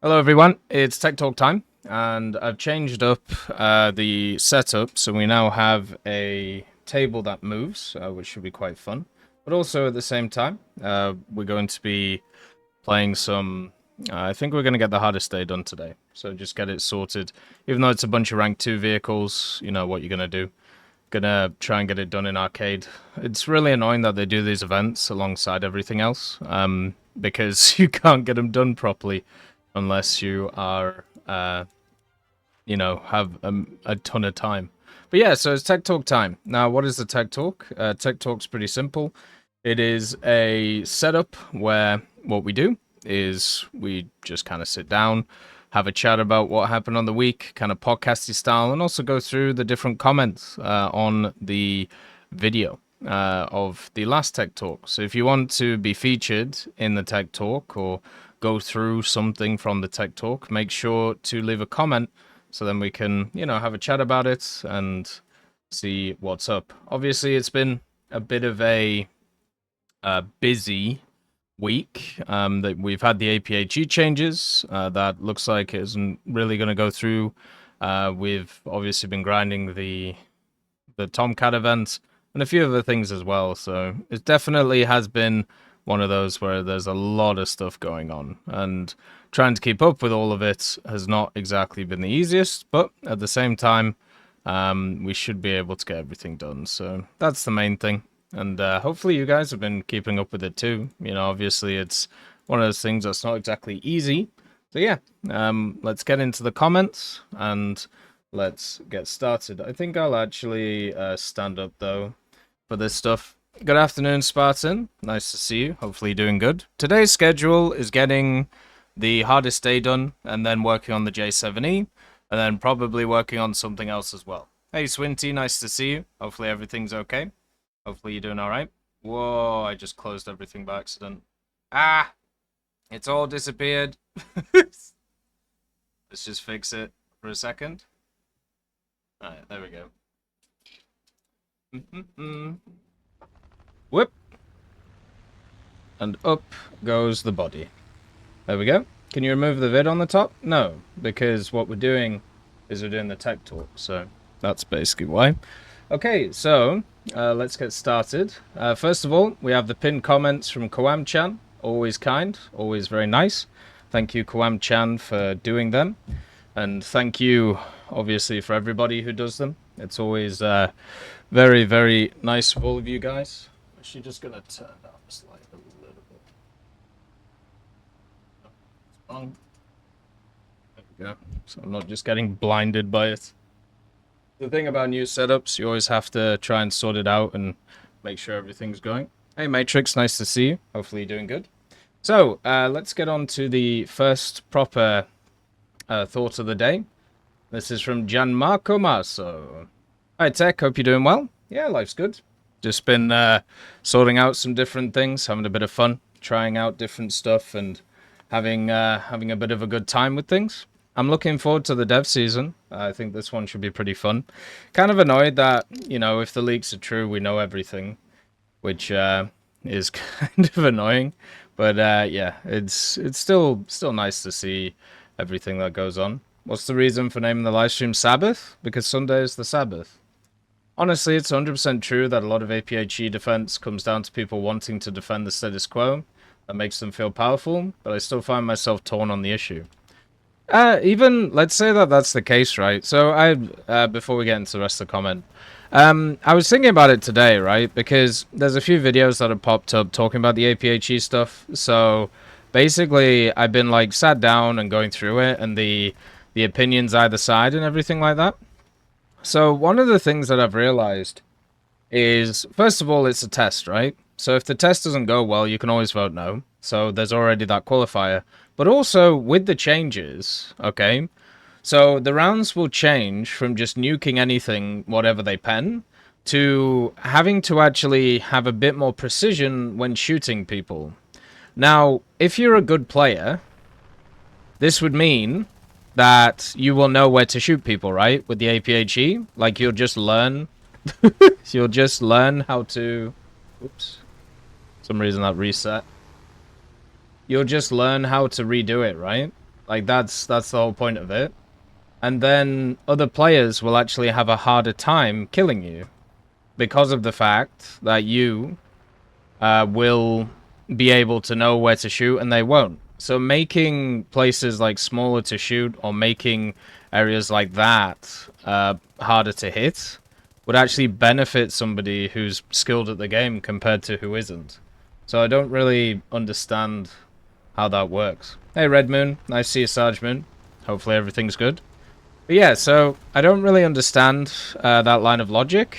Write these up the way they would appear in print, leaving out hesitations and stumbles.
Hello everyone, it's Tech Talk time, and I've changed up the setup, so we now have a table that moves, which should be quite fun. But also at the same time, we're going to be playing some... I think we're going to get the hardest day done today, so just get it sorted. Even though it's a bunch of rank 2 vehicles, you know what you're going to do. Gonna try and get it done in arcade. It's really annoying that they do these events alongside everything else, because you can't get them done properly unless you are, have a ton of time. But yeah, so it's Tech Talk time. Now, what is the Tech Talk? Tech Talk's pretty simple. It is a setup where what we do is we just kind of sit down, have a chat about what happened on the week, kind of podcasty style, and also go through the different comments on the video of the last Tech Talk. So if you want to be featured in the Tech Talk or go through something from the Tech Talk, make sure to leave a comment so then we can, have a chat about it and see what's up. Obviously, it's been a bit of a busy week. That we've had the APHE changes. That looks like it isn't really going to go through. We've obviously been grinding the Tomcat event and a few other things as well. So it definitely has been one of those where there's a lot of stuff going on, and trying to keep up with all of it has not exactly been the easiest, but at the same time, we should be able to get everything done. So that's the main thing. And hopefully you guys have been keeping up with it too. Obviously it's one of those things that's not exactly easy. So yeah, let's get into the comments and let's get started. I think I'll actually stand up though for this stuff. Good afternoon, Spartan. Nice to see you. Hopefully you're doing good. Today's schedule is getting the hardest day done and then working on the J7E and then probably working on something else as well. Hey, Swinty, nice to see you. Hopefully everything's okay. Hopefully you're doing all right. Whoa, I just closed everything by accident. Ah, it's all disappeared. Let's just fix it for a second. All right, there we go. Whip. And up goes the body. There we go. Can you remove the vid on the top? No, because what we're doing is we're doing the Tech Talk, so that's basically why. Okay, so let's get started. First of all, we have the pinned comments from Kawam-chan. Always kind, always very nice. Thank you, Kawam-chan, for doing them. And thank you, obviously, for everybody who does them. It's always very, very nice of all of you guys. I'm actually just going to turn down this light a little bit. It's wrong. There we go. So I'm not just getting blinded by it. The thing about new setups, you always have to try and sort it out and make sure everything's going. Hey Matrix, nice to see you. Hopefully you're doing good. So, let's get on to the first proper thought of the day. This is from Gianmarco Masso. Hi Tech, hope you're doing well. Yeah, life's good. Just been sorting out some different things, having a bit of fun, trying out different stuff and having a bit of a good time with things. I'm looking forward to the dev season. I think this one should be pretty fun. Kind of annoyed that, if the leaks are true, we know everything, which is kind of annoying. But yeah, it's still nice to see everything that goes on. What's the reason for naming the live stream Sabbath? Because Sunday is the Sabbath. Honestly, it's 100% true that a lot of APHE defense comes down to people wanting to defend the status quo. That makes them feel powerful, but I still find myself torn on the issue. Even, let's say that that's the case, right? So before we get into the rest of the comment, I was thinking about it today, right? Because there's a few videos that have popped up talking about the APHE stuff. So basically, I've been like sat down and going through it and the opinions either side and everything like that. So one of the things that I've realized is, first of all, it's a test, right? So if the test doesn't go well, you can always vote no. So there's already that qualifier. But also, with the changes, okay, so the rounds will change from just nuking anything, whatever they pen, to having to actually have a bit more precision when shooting people. Now, if you're a good player, this would mean that you will know where to shoot people, right? With the APHE, like you'll just learn, you'll just learn how to, oops, for some reason that reset. You'll just learn how to redo it, right? Like, that's the whole point of it. And then other players will actually have a harder time killing you because of the fact that you will be able to know where to shoot and they won't. So making places like smaller to shoot or making areas like that harder to hit would actually benefit somebody who's skilled at the game compared to who isn't. So I don't really understand how that works. Hey Red Moon, nice to see you, Sarge Moon. Hopefully everything's good. But yeah, so I don't really understand that line of logic.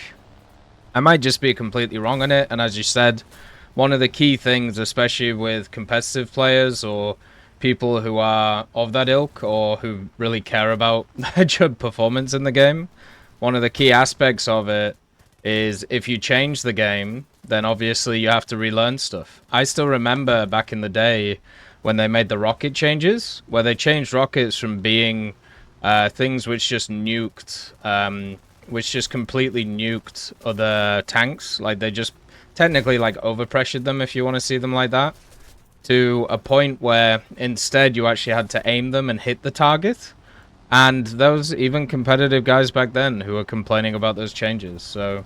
I might just be completely wrong on it, and as you said, one of the key things, especially with competitive players or people who are of that ilk or who really care about their performance in the game, one of the key aspects of it is if you change the game, then obviously you have to relearn stuff. I still remember back in the day when they made the rocket changes, where they changed rockets from being things which just nuked, which just completely nuked other tanks. Like, they just technically, like, overpressured them, if you want to see them like that, to a point where instead you actually had to aim them and hit the target. And those even competitive guys back then who were complaining about those changes. So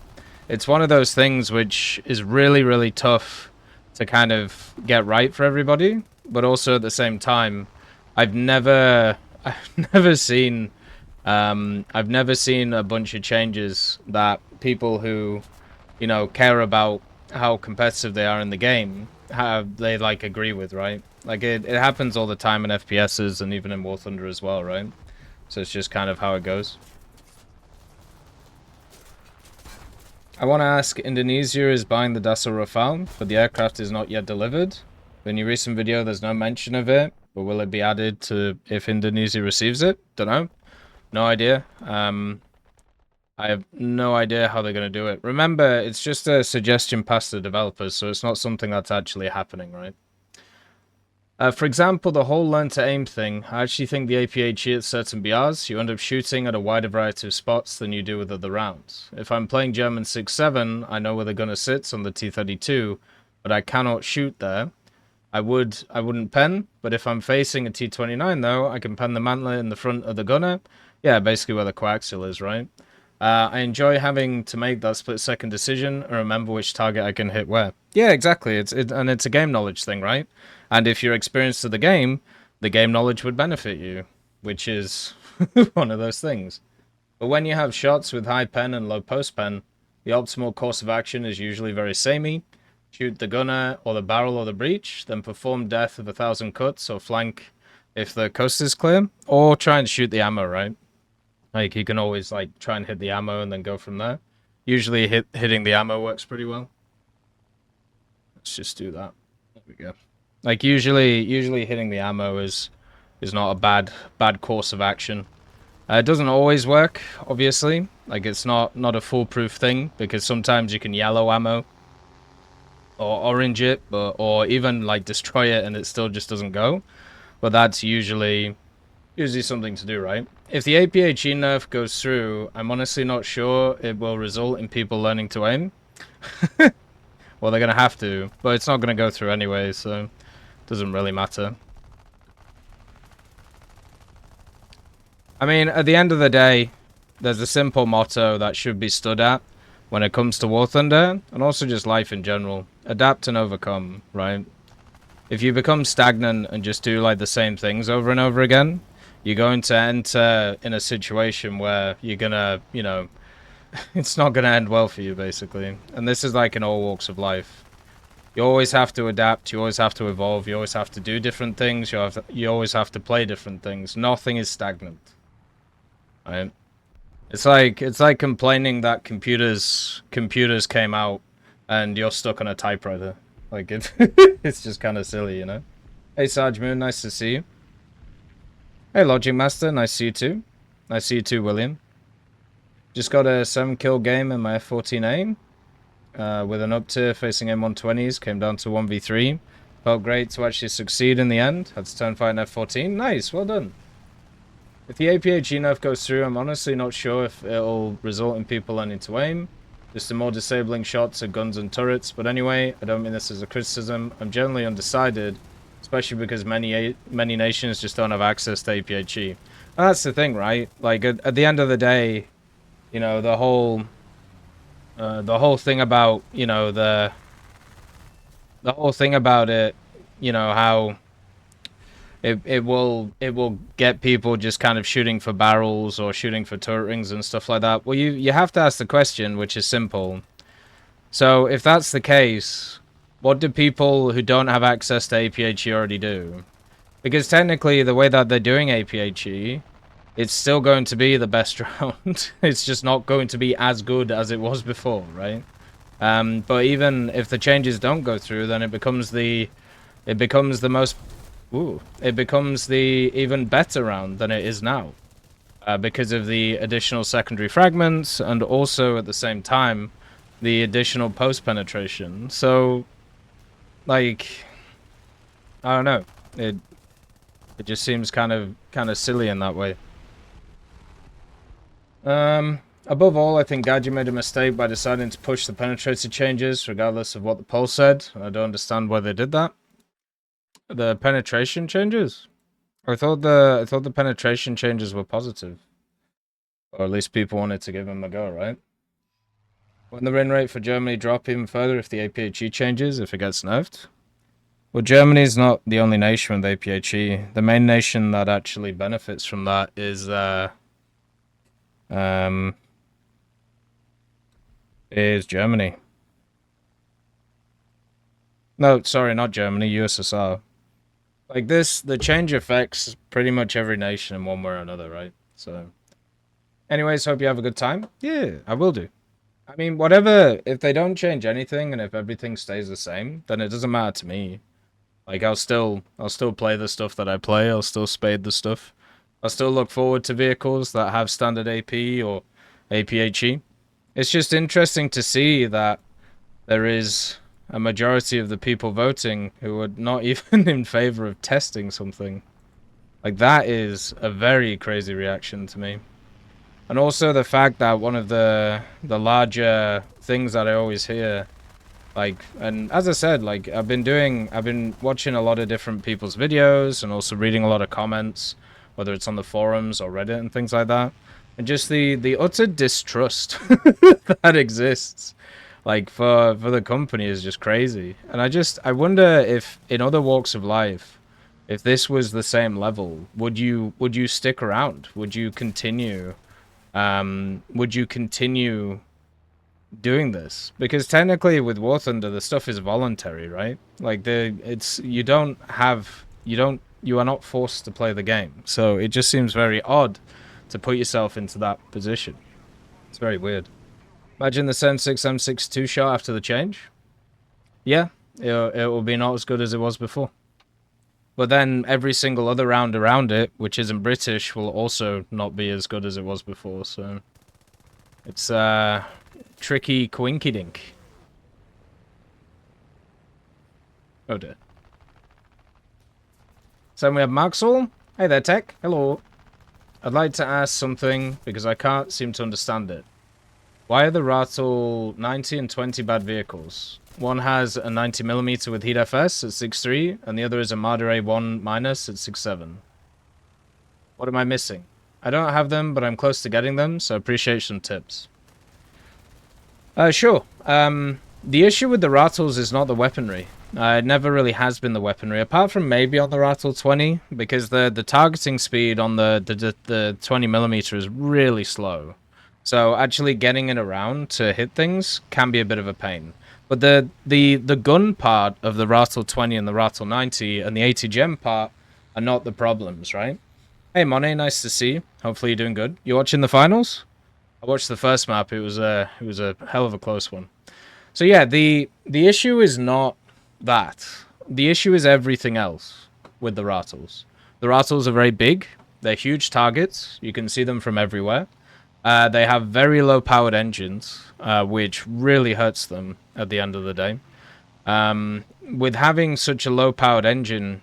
it's one of those things which is really, really tough to kind of get right for everybody. But also at the same time, I've never seen a bunch of changes that people who, you know, care about how competitive they are in the game, they like agree with, right? Like it happens all the time in FPSs and even in War Thunder as well, right? So it's just kind of how it goes. I want to ask, Indonesia is buying the Dassault Rafale, but the aircraft is not yet delivered. In your recent video, there's no mention of it, but will it be added to if Indonesia receives it? Don't know. No idea. I have no idea how they're going to do it. Remember, it's just a suggestion past the developers, so it's not something that's actually happening, right? For example, the whole learn to aim thing. I actually think the APA cheats certain BRs. You end up shooting at a wider variety of spots than you do with other rounds. If I'm playing German 6-7, I know where the gunner sits on the T-32, but I cannot shoot there. I wouldn't pen, but if I'm facing a T-29 though, I can pen the mantler in the front of the gunner. Yeah, basically where the coaxial is, right? I enjoy having to make that split-second decision and remember which target I can hit where. Yeah, exactly. And it's a game knowledge thing, right? And if you're experienced to the game knowledge would benefit you, which is one of those things. But when you have shots with high pen and low post pen, the optimal course of action is usually very samey. Shoot the gunner or the barrel or the breech, then perform death of 1,000 cuts or flank if the coast is clear, or try and shoot the ammo, right? Like, you can always, like, try and hit the ammo and then go from there. Usually hitting the ammo works pretty well. Let's just do that. There we go. Like, usually hitting the ammo is not a bad course of action. It doesn't always work, obviously. Like, it's not a foolproof thing, because sometimes you can yellow ammo or orange it, or even, like, destroy it and it still just doesn't go. But that's usually something to do, right? If the APHE nerf goes through, I'm honestly not sure it will result in people learning to aim. Well, they're going to have to, but it's not going to go through anyway, so it doesn't really matter. I mean, at the end of the day, there's a simple motto that should be stood at when it comes to War Thunder, and also just life in general. Adapt and overcome, right? If you become stagnant and just do, like, the same things over and over again, you're going to enter in a situation where you're gonna, you know, it's not gonna end well for you, basically. And this is like in all walks of life. You always have to adapt, you always have to evolve, you always have to do different things, you always have to play different things. Nothing is stagnant. Right? It's like complaining that computers came out and you're stuck on a typewriter. Like, it's just kind of silly, you know? Hey, Sarge Moon, nice to see you. Hey, Logic Master, nice to see you too. Nice to see you too, William. Just got a 7-kill game in my F-14A. With an up-tier facing M120s, came down to 1v3. Felt great to actually succeed in the end. Had to turn fight in F-14. Nice, well done. If the APHE nerf goes through, I'm honestly not sure if it'll result in people learning to aim. Just the more disabling shots of guns and turrets. But anyway, I don't mean this as a criticism. I'm generally undecided especially because many nations just don't have access to APHE. And that's the thing, right? Like at the end of the day, you know, the whole thing about, you know, the whole thing about it, you know, how it will get people just kind of shooting for barrels or shooting for turret rings and stuff like that. Well, you have to ask the question, which is simple. So if that's the case, what do people who don't have access to APHE already do? Because technically, the way that they're doing APHE, it's still going to be the best round. It's just not going to be as good as it was before, right? But even if the changes don't go through, then it becomes the most, it becomes the even better round than it is now. Because of the additional secondary fragments and also at the same time, the additional post-penetration. So, like, I don't know. It just seems kind of silly in that way. Above all, I think Gadget made a mistake by deciding to push the penetrator changes, regardless of what the poll said. I don't understand why they did that. The penetration changes? I thought the penetration changes were positive. Or at least people wanted to give them a go, right? When the win rate for Germany drop even further if the APHE changes, if it gets nerfed? Well, Germany's not the only nation with APHE. The main nation that actually benefits from that is Germany. No, sorry, not Germany, USSR. Like this, the change affects pretty much every nation in one way or another, right? So, anyways, hope you have a good time. Yeah, I will do. I mean, whatever, if they don't change anything and if everything stays the same, then it doesn't matter to me. Like, I'll still play the stuff that I play, I'll still spade the stuff. I'll still look forward to vehicles that have standard AP or APHE. It's just interesting to see that there is a majority of the people voting who are not even in favor of testing something. Like, that is a very crazy reaction to me. And also the fact that one of the larger things that I always hear, like, and as I said, like, I've been watching a lot of different people's videos and also reading a lot of comments, whether it's on the forums or Reddit and things like that. And just the utter distrust that exists, like, for the company is just crazy. And I wonder if in other walks of life, if this was the same level, would you stick around? Would you continue? Would you continue doing this? Because technically with War Thunder, the stuff is voluntary, right? Like you are not forced to play the game. So it just seems very odd to put yourself into that position. It's very weird. Imagine the 76 M6 two-shot after the change. Yeah, it will be not as good as it was before. But then every single other round around it, which isn't British, will also not be as good as it was before. So it's tricky coinky-dink. Oh dear. So we have Maxwell. Hey there, Tech. Hello. I'd like to ask something because I can't seem to understand it. Why are the Rattle 90 and 20 bad vehicles? One has a 90mm with heat FS at 6.3, and the other is a Marder A1- at 6.7. What am I missing? I don't have them, but I'm close to getting them, so appreciate some tips. Sure. The issue with the Rattles is not the weaponry. It never really has been the weaponry, apart from maybe on the Rattle 20, because the targeting speed on the 20mm is really slow. So actually getting it around to hit things can be a bit of a pain. But the gun part of the Rattle 20 and the Rattle 90 and the 80 gem part are not the problems, right? Hey Monet, nice to see you. Hopefully you're doing good. You watching the finals? I watched the first map. It was a hell of a close one. So yeah, the issue is not that. The issue is everything else with the Rattles. The Rattles are very big. They're huge targets. You can see them from everywhere. They have very low-powered engines, which really hurts them at the end of the day. With having such a low-powered engine,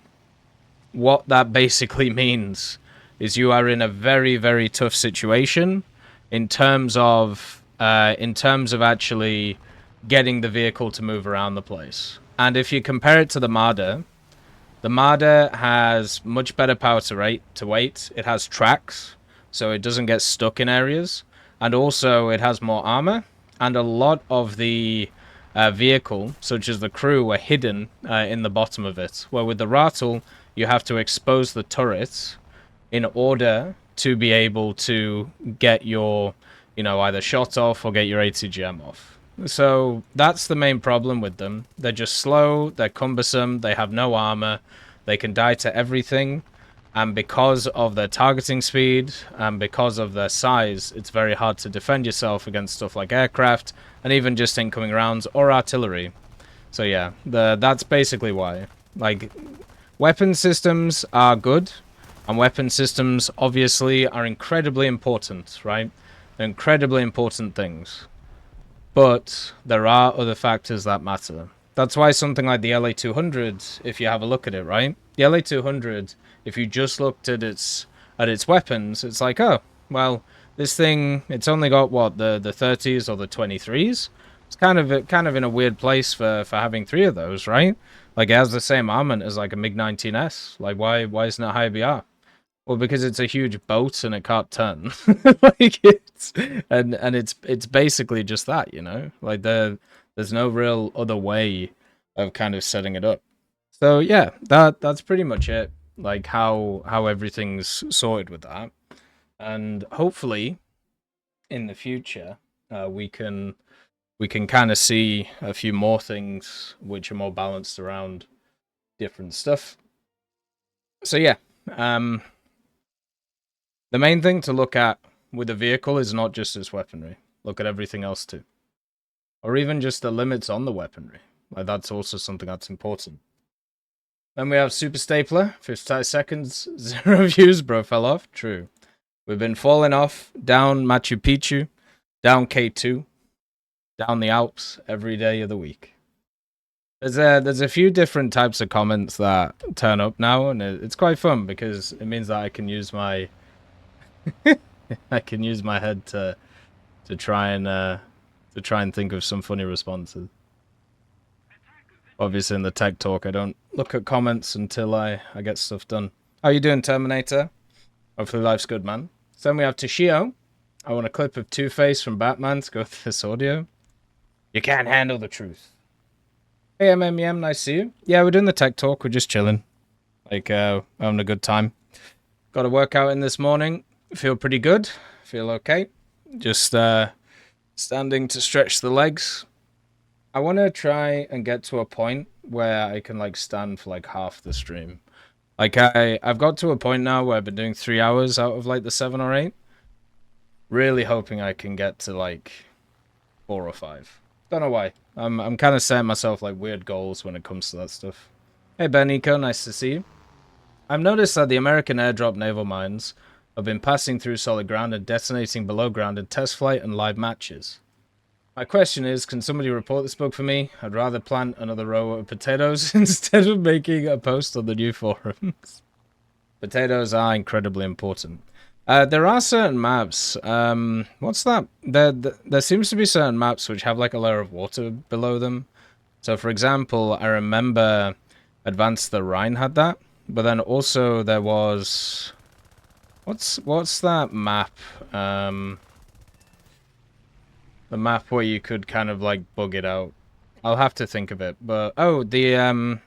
what that basically means is you are in a very, very tough situation in terms of actually getting the vehicle to move around the place. And if you compare it to the Marder, The Marder has much better power to weight. It has tracks, so it doesn't get stuck in areas. And also, it has more armor. And a lot of the vehicle, such as the crew, are hidden in the bottom of it. Where with the Rattle, you have to expose the turrets in order to be able to get your, either shot off or get your ATGM off. So that's the main problem with them. They're just slow, they're cumbersome, they have no armor, they can die to everything, and because of their targeting speed and because of their size, it's very hard to defend yourself against stuff like aircraft and even just incoming rounds or artillery. So yeah, that's basically why. Like, weapon systems are good, and weapon systems obviously are incredibly important, right? They're incredibly important things. But there are other factors that matter. That's why something like the LA-200, if you have a look at it, right? The LA-200, if you just looked at its weapons, it's like, oh, well, this thing, it's only got, what, the 30s or the 23s? It's kind of in a weird place for having 3 of those, right? Like, it has the same armament as, like, a MiG-19S. Like, why isn't it high BR? Well, because it's a huge boat and it can't turn. Like, it's basically just that, Like, there's no real other way of kind of setting it up. So yeah, that's pretty much it. Like, how everything's sorted with that, and hopefully in the future we can kind of see a few more things which are more balanced around different stuff. So yeah, the main thing to look at with a vehicle is not just its weaponry. Look at everything else too. Or even just the limits on the weaponry. Like, that's also something that's important. Then we have Super Stapler, 55 seconds, 0 views, bro fell off. True. We've been falling off, down Machu Picchu, down K2, down the Alps every day of the week. There's a few different types of comments that turn up now, and it's quite fun because it means that I can use my I can use my head to try and think of some funny responses. Obviously, in the tech talk, I don't look at comments until I get stuff done. How you doing, Terminator? Hopefully life's good, man. So then we have Toshio. I want a clip of Two-Face from Batman to go with this audio. You can't handle the truth. Hey, MMM, nice to see you. Yeah, we're doing the tech talk. We're just chilling. Like, having a good time. Got a workout in this morning. Feel pretty good. Feel okay. Just standing to stretch the legs. I want to try and get to a point where I can, like, stand for, like, half the stream. Like, I've got to a point now where I've been doing 3 hours out of, like, the 7 or 8. Really hoping I can get to, like, 4 or 5. Don't know why. I'm kind of setting myself, like, weird goals when it comes to that stuff. Hey, Ben Nico, nice to see you. I've noticed that the American airdrop naval mines have been passing through solid ground and detonating below ground in test flight and live matches. My question is, can somebody report this bug for me? I'd rather plant another row of potatoes instead of making a post on the new forums. Potatoes are incredibly important. There are certain maps. What's that? There seems to be certain maps which have like a layer of water below them. So, for example, I remember Advance the Rhine had that. But then also there was... What's that map? The map where you could kind of like bug it out. I'll have to think of it. But oh, the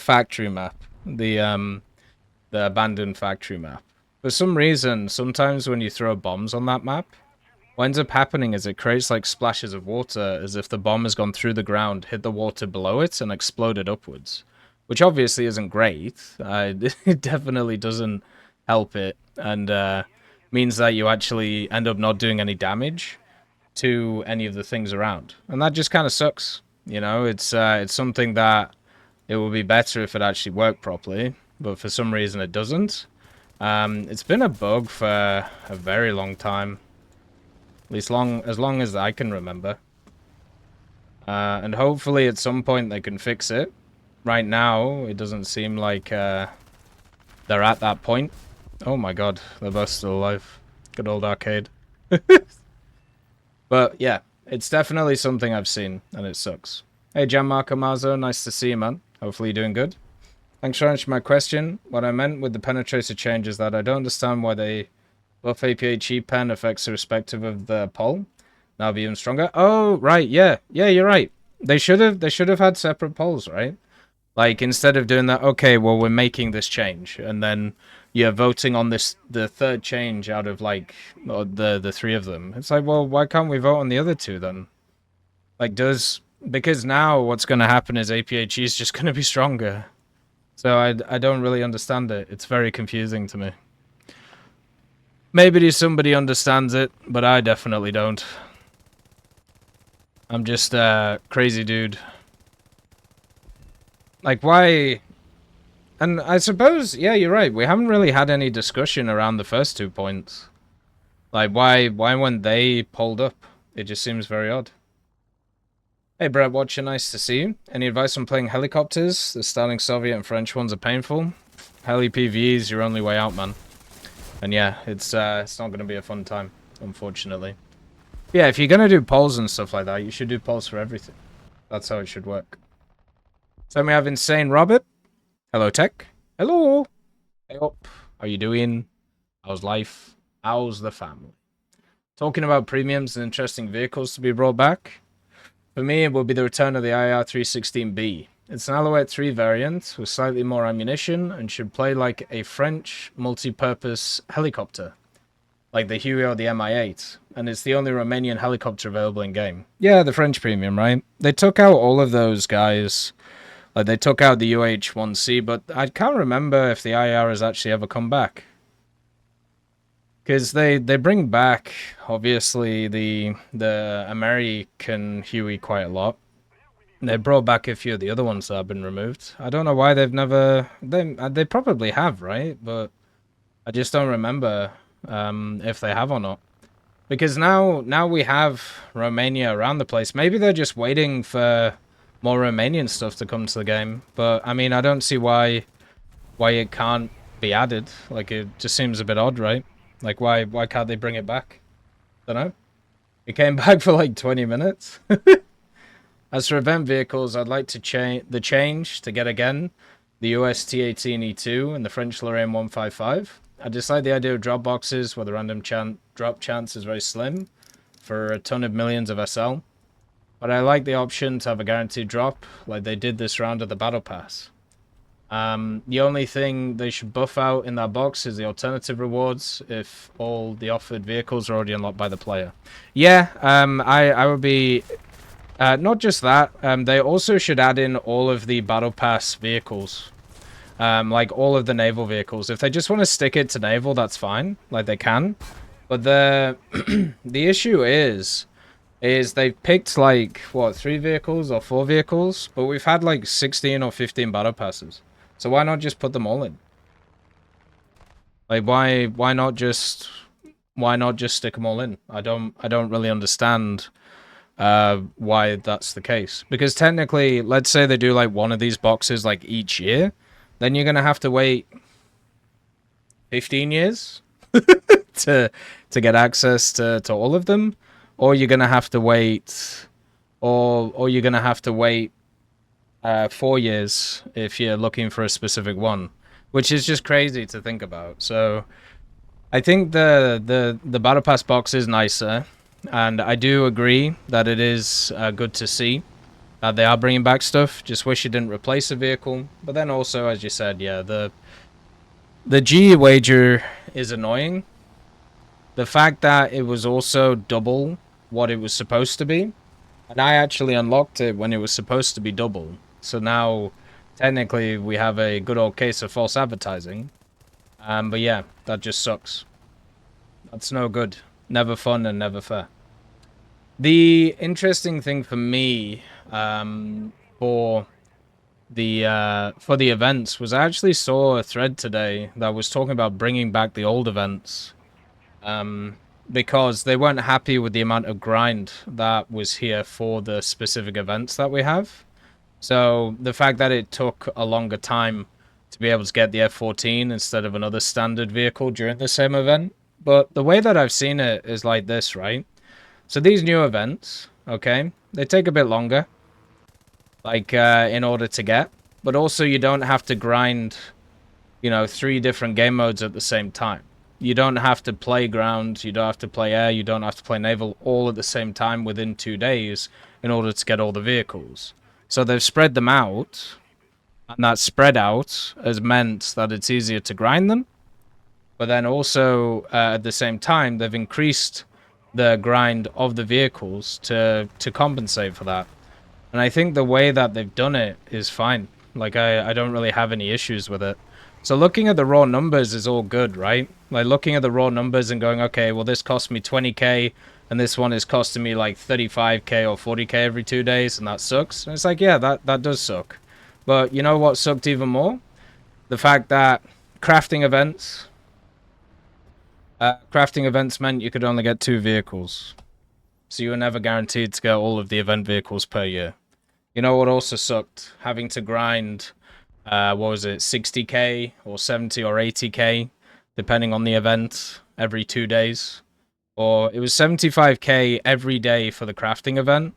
factory map, the abandoned factory map. For some reason, sometimes when you throw bombs on that map, what ends up happening is it creates like splashes of water as if the bomb has gone through the ground, hit the water below it, and exploded upwards. Which obviously isn't great. It definitely doesn't help it, and means that you actually end up not doing any damage to any of the things around, and that just kind of sucks. You know, it's something that it would be better if it actually worked properly, but for some reason it doesn't. It's been a bug for a very long time, at least as long as I can remember, and hopefully at some point they can fix it. Right now, it doesn't seem like they're at that point. Oh my god, they're both still alive. Good old arcade. But yeah, it's definitely something I've seen, and it sucks. Hey, Gianmarco Marzo, nice to see you, man. Hopefully you're doing good. Thanks for answering my question. What I meant with the penetrator change is that I don't understand why they buff APA cheap pen affects irrespective of the poll. Now be even stronger. Oh, right, yeah. Yeah, you're right. They should have had separate polls, right? Like, instead of doing that, okay, well, we're making this change, and then you're voting on this, the third change out of, like, the three of them. It's like, well, why can't we vote on the other two, then? Like, because now what's going to happen is APHE is just going to be stronger. So I don't really understand it. It's very confusing to me. Maybe somebody understands it, but I definitely don't. I'm just a crazy dude. Like, why? And I suppose, yeah, you're right. We haven't really had any discussion around the first 2 points. Like, why when they pulled up? It just seems very odd. Hey, Brett Watcher, nice to see you. Any advice on playing helicopters? The starting Soviet and French ones are painful. Heli PvE is your only way out, man. And yeah, it's not going to be a fun time, unfortunately. Yeah, if you're going to do polls and stuff like that, you should do polls for everything. That's how it should work. So we have Insane Robert. Hello, Tech. Hello. Hey up. How you doing? How's life? How's the family? Talking about premiums and interesting vehicles to be brought back. For me, it will be the return of the IR-316B. It's an Alouette 3 variant with slightly more ammunition and should play like a French multi-purpose helicopter, like the Huey or the Mi-8, and it's the only Romanian helicopter available in-game. Yeah, the French premium, right? They took out all of those guys. Like, they took out the UH-1C, but I can't remember if the IR has actually ever come back. Because they bring back, obviously, the American Huey quite a lot. They brought back a few of the other ones that have been removed. I don't know why they've never... They probably have, right? But I just don't remember if they have or not. Because now we have Romania around the place. Maybe they're just waiting for more Romanian stuff to come to the game. But, I mean, I don't see why it can't be added. Like, it just seems a bit odd, right? Like, why can't they bring it back? Don't know. It came back for like 20 minutes. As for event vehicles, I'd like to change to get again the US T18E2 and the French Lorraine 155. I dislike the idea of drop boxes where the random drop chance is very slim for a ton of millions of SL. But I like the option to have a guaranteed drop like they did this round of the Battle Pass. The only thing they should buff out in that box is the alternative rewards if all the offered vehicles are already unlocked by the player. Yeah, I would be... not just that, they also should add in all of the Battle Pass vehicles. Like all of the naval vehicles. If they just want to stick it to naval, that's fine. Like, they can. But the issue is they've picked, like, what, 3 vehicles or 4 vehicles? But we've had, like, 16 or 15 Battle Passes. So why not just put them all in? Like, why not just stick them all in? I don't really understand why that's the case. Because technically, let's say they do like one of these boxes like each year, then you're gonna have to wait 15 years to get access to all of them, or you're gonna have to wait, or you're gonna have to wait 4 years if you're looking for a specific one, which is just crazy to think about. So I think the Battle Pass box is nicer, and I do agree that it is good to see that they are bringing back stuff. Just wish it didn't replace a vehicle. But then also, as you said, yeah, the G wager is annoying. The fact that it was also double what it was supposed to be, and I actually unlocked it when it was supposed to be double. So now, technically, we have a good old case of false advertising. But yeah, that just sucks. That's no good. Never fun and never fair. The interesting thing for me, for the events was I actually saw a thread today that was talking about bringing back the old events. Because they weren't happy with the amount of grind that was here for the specific events that we have. So the fact that it took a longer time to be able to get the F-14 instead of another standard vehicle during the same event. But the way that I've seen it is like this, right? So these new events, okay, they take a bit longer, like, in order to get. but also you don't have to grind, 3 different game modes at the same time. You don't have to play ground, you don't have to play air, you don't have to play naval all at the same time within 2 days in order to get all the vehicles. So they've spread them out, and that spread out has meant that it's easier to grind them. But then also, at the same time, they've increased the grind of the vehicles to compensate for that. And I think the way that they've done it is fine. Like, I don't really have any issues with it. So looking at the raw numbers is all good, right? Like, looking at the raw numbers and going, okay, well, this cost me 20k, and this one is costing me, like, 35k or 40k every 2 days, and that sucks. And it's like, yeah, that does suck. But you know what sucked even more? The fact that crafting events meant you could only get 2 vehicles. So you were never guaranteed to get all of the event vehicles per year. You know what also sucked? Having to grind, 60k or 70 or 80k, depending on the event, every 2 days. Or it was 75k every day for the crafting event.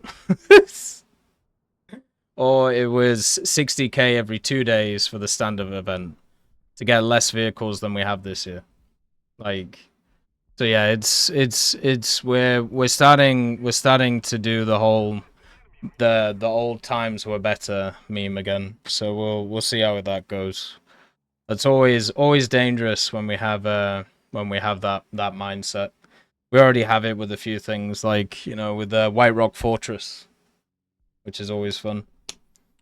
Or it was 60k every 2 days for the standard event to get less vehicles than we have this year. Like, so yeah, we're starting to do the whole the old times were better meme again. So we'll see how that goes. It's always dangerous when we have that mindset. We already have it with a few things, like, with the White Rock Fortress, which is always fun.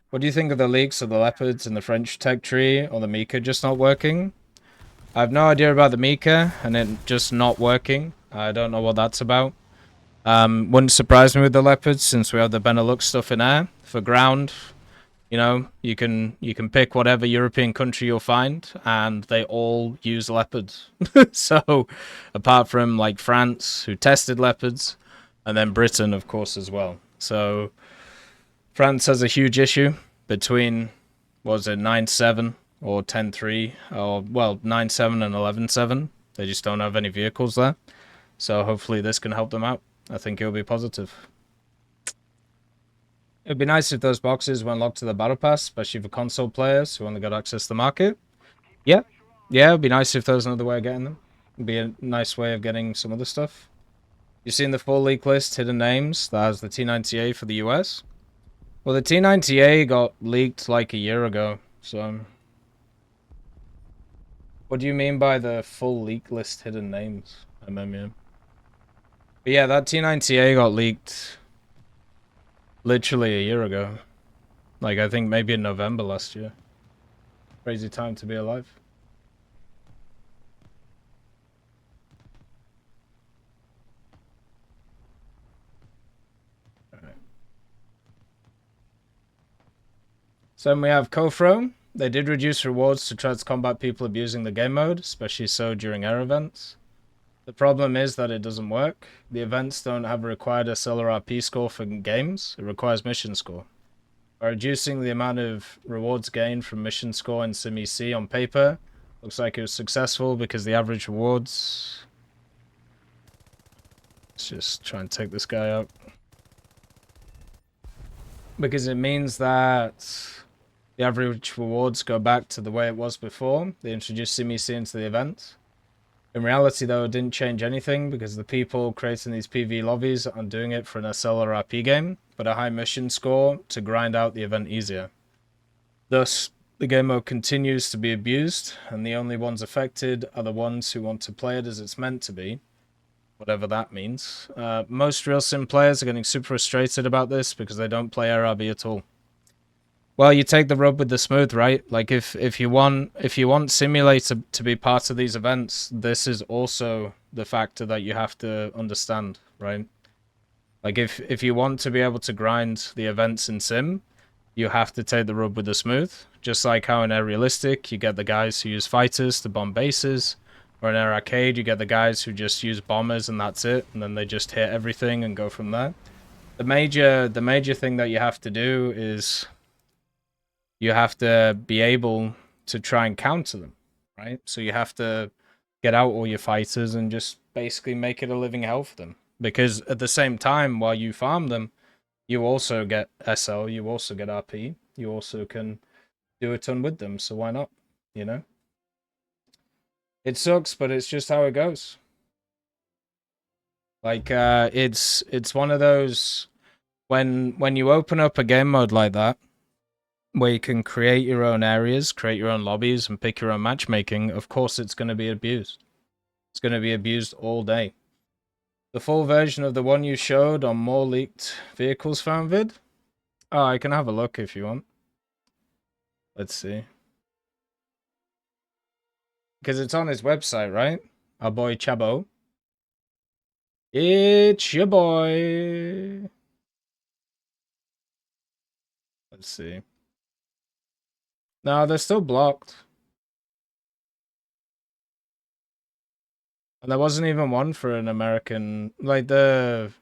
What do you think of the leaks of the Leopards and the French tech tree, or the Mika just not working? I have no idea about the Mika and it just not working. I don't know what that's about. Wouldn't surprise me with the Leopards, since we have the Benelux stuff in air. For ground, you can pick whatever European country you'll find, and they all use Leopards. So, apart from like France, who tested Leopards, and then Britain, of course, as well. So, France has a huge issue between, was it 9.7 or 10.3, or, well, 9.7 and 11.7. They just don't have any vehicles there. So hopefully this can help them out. I think it'll be positive. It'd be nice if those boxes were unlocked to the battle pass, especially for console players who only got access to the market. Yeah, it'd be nice if there was another way of getting them. It'd be a nice way of getting some other stuff. You've seen the full leak list, hidden names, that has the T90A for the US? Well, the T90A got leaked like a year ago, so... What do you mean by the full leak list hidden names, MMU? But yeah, that T90A got leaked literally a year ago. Like, I think maybe in November last year. Crazy time to be alive. Alright. So then we have Kofro. They did reduce rewards to try to combat people abusing the game mode, especially so during air events. The problem is that it doesn't work. The events don't have a required SLRP score for games. It requires mission score. By reducing the amount of rewards gained from mission score in Sim EC on paper, looks like it was successful because the average rewards... Let's just try and take this guy out. Because it means that the average rewards go back to the way it was before. They introduced Sim EC into the event. In reality, though, it didn't change anything because the people creating these PV lobbies aren't doing it for an SLRP game, but a high mission score to grind out the event easier. Thus, the game mode continues to be abused, and the only ones affected are the ones who want to play it as it's meant to be, whatever that means. Most real sim players are getting super frustrated about this because they don't play RRB at all. Well, you take the rub with the smooth, right? Like, if you want Simulator to be part of these events, this is also the factor that you have to understand, right? Like, if you want to be able to grind the events in Sim, you have to take the rub with the smooth. Just like how in Air Realistic, you get the guys who use fighters to bomb bases, or in Air Arcade, you get the guys who just use bombers and that's it, and then they just hit everything and go from there. The major thing that you have to do is... you have to be able to try and counter them, right? So you have to get out all your fighters and just basically make it a living hell for them. Because at the same time, while you farm them, you also get SL, you also get RP, you also can do a ton with them, so why not? You know? It sucks, but it's just how it goes. Like, it's one of those when you open up a game mode like that, where you can create your own areas, create your own lobbies, and pick your own matchmaking, of course it's going to be abused. It's going to be abused all day. The full version of the one you showed on more leaked vehicles found vid? Oh, I can have a look if you want. Let's see. Because it's on his website, right? Our boy Chabo. It's your boy. Let's see. No, they're still blocked. And there wasn't even one for an American, like the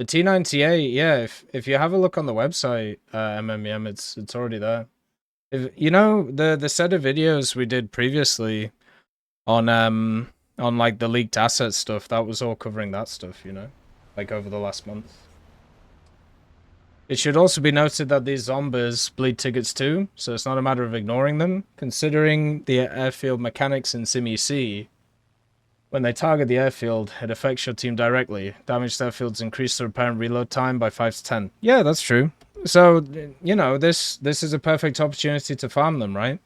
T98. Yeah, if you have a look on the website, MMM, it's already there. If you know the set of videos we did previously on like the leaked asset stuff, that was all covering that stuff, you know, like over the last month. It should also be noted that these Zombas bleed tickets too, so it's not a matter of ignoring them. Considering the airfield mechanics in SimEC, when they target the airfield, it affects your team directly. Damaged airfields increase the repair and reload time by 5 to 10. Yeah, that's true. So, you know, this is a perfect opportunity to farm them, right?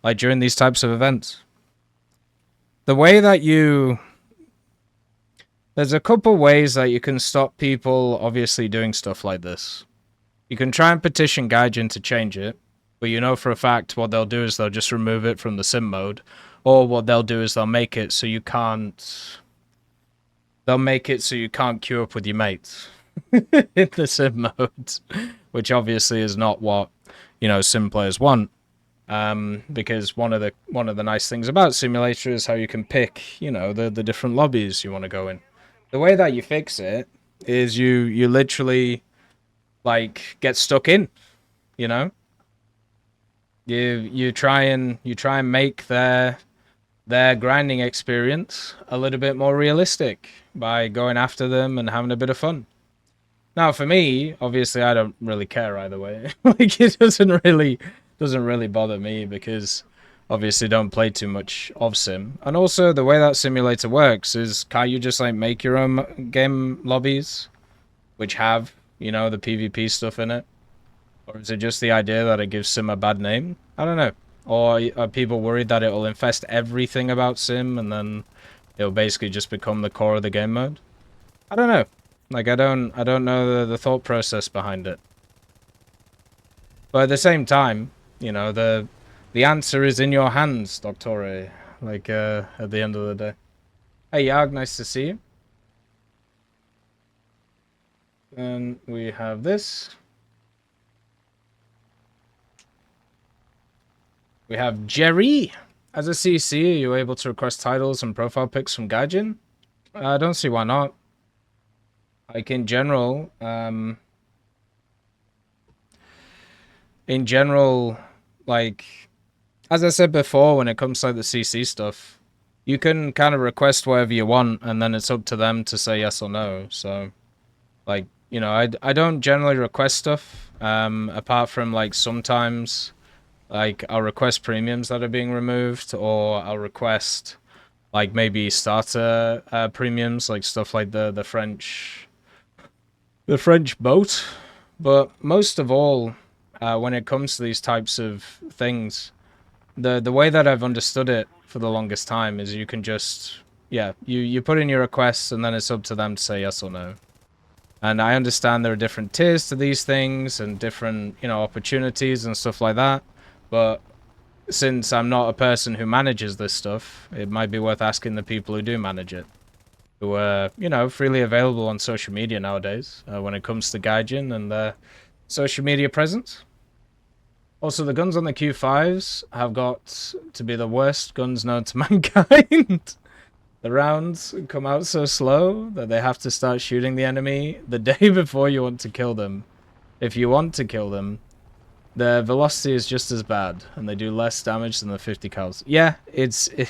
Like during these types of events. The way that there's a couple ways that you can stop people obviously doing stuff like this. You can try and petition Gaijin to change it, but you know for a fact what they'll do is they'll just remove it from the sim mode, or what they'll do is they'll make it so you can't queue up with your mates in the sim mode, which obviously is not what, you know, sim players want. Because one of the nice things about Simulator is how you can pick, you know, the different lobbies you want to go in. The way that you fix it is you literally like get stuck in, you know. You try and make their grinding experience a little bit more realistic by going after them and having a bit of fun. Now, for me, obviously, I don't really care either way. Like, it doesn't really bother me because obviously don't play too much of sim. And also the way that simulator works is, can't you just like make your own game lobbies which have, you know, the PvP stuff in it? Or is it just the idea that it gives sim a bad name? I don't know. Or are people worried that it'll infest everything about sim and then it'll basically just become the core of the game mode? I don't know. Like, I don't know the thought process behind it. But at the same time, you know, the answer is in your hands, Doctore. Like, at the end of the day. Hey, Yag, nice to see you. And we have this. We have Jerry. As a CC, are you able to request titles and profile pics from Gaijin? I don't see why not. Like, in general, like, as I said before, when it comes to like the CC stuff, you can kind of request whatever you want, and then it's up to them to say yes or no. So, like, you know, I don't generally request stuff, apart from, like, sometimes, like, I'll request premiums that are being removed, or I'll request, like, maybe starter premiums, like stuff like the French boat. But most of all, when it comes to these types of things, the way that I've understood it for the longest time is you can just, yeah, you put in your requests and then it's up to them to say yes or no. And I understand there are different tiers to these things and different, you know, opportunities and stuff like that. But since I'm not a person who manages this stuff, it might be worth asking the people who do manage it, who are, you know, freely available on social media nowadays when it comes to Gaijin and their social media presence. Also, the guns on the Q5s have got to be the worst guns known to mankind. The rounds come out so slow that they have to start shooting the enemy the day before you want to kill them. If you want to kill them, the velocity is just as bad, and they do less damage than the 50 cals. Yeah, the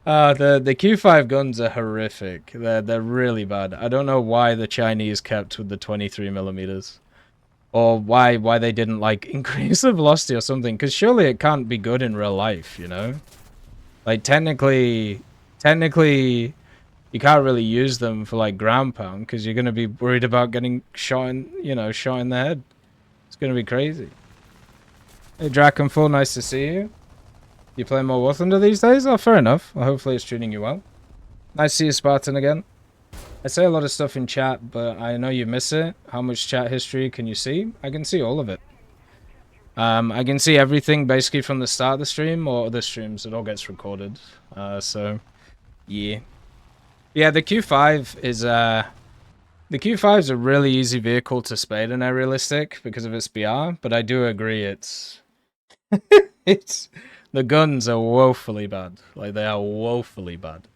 Q5 guns are horrific. They're really bad. I don't know why the Chinese kept with the 23 millimeters. or why they didn't like increase the velocity or something. Because surely it can't be good in real life, you know? Like technically, you can't really use them for like ground pound because you're gonna be worried about getting shot in, you know, shot in the head. It's gonna be crazy. Hey, Drakenful, nice to see you. You play more War Thunder these days? Oh, fair enough. Well, hopefully it's treating you well. Nice to see you, Spartan, again. I say a lot of stuff in chat, but I know you miss it. How much chat history can you see? I can see all of it. I can see everything basically from the start of the stream or other streams. It all gets recorded. So, yeah. Yeah, the Q5 is the Q5 is a really easy vehicle to spade in Realistic because of its BR, but I do agree it's the guns are woefully bad. Like they are woefully bad.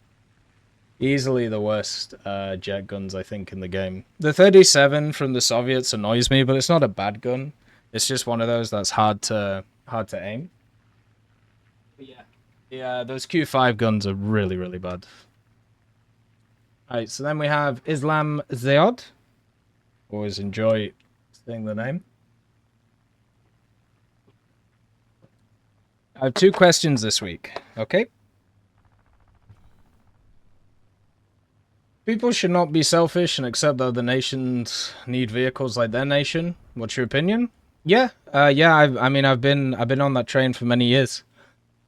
Easily the worst jet guns I think in the game. The 37 from the Soviets annoys me, but it's not a bad gun. It's just one of those that's hard to aim. But yeah, those Q5 guns are really, really bad. Alright, so then we have Islam Zayod. Always enjoy saying the name. I have 2 questions this week, okay? People should not be selfish and accept that other nations need vehicles like their nation. What's your opinion? Yeah, I mean, I've been on that train for many years.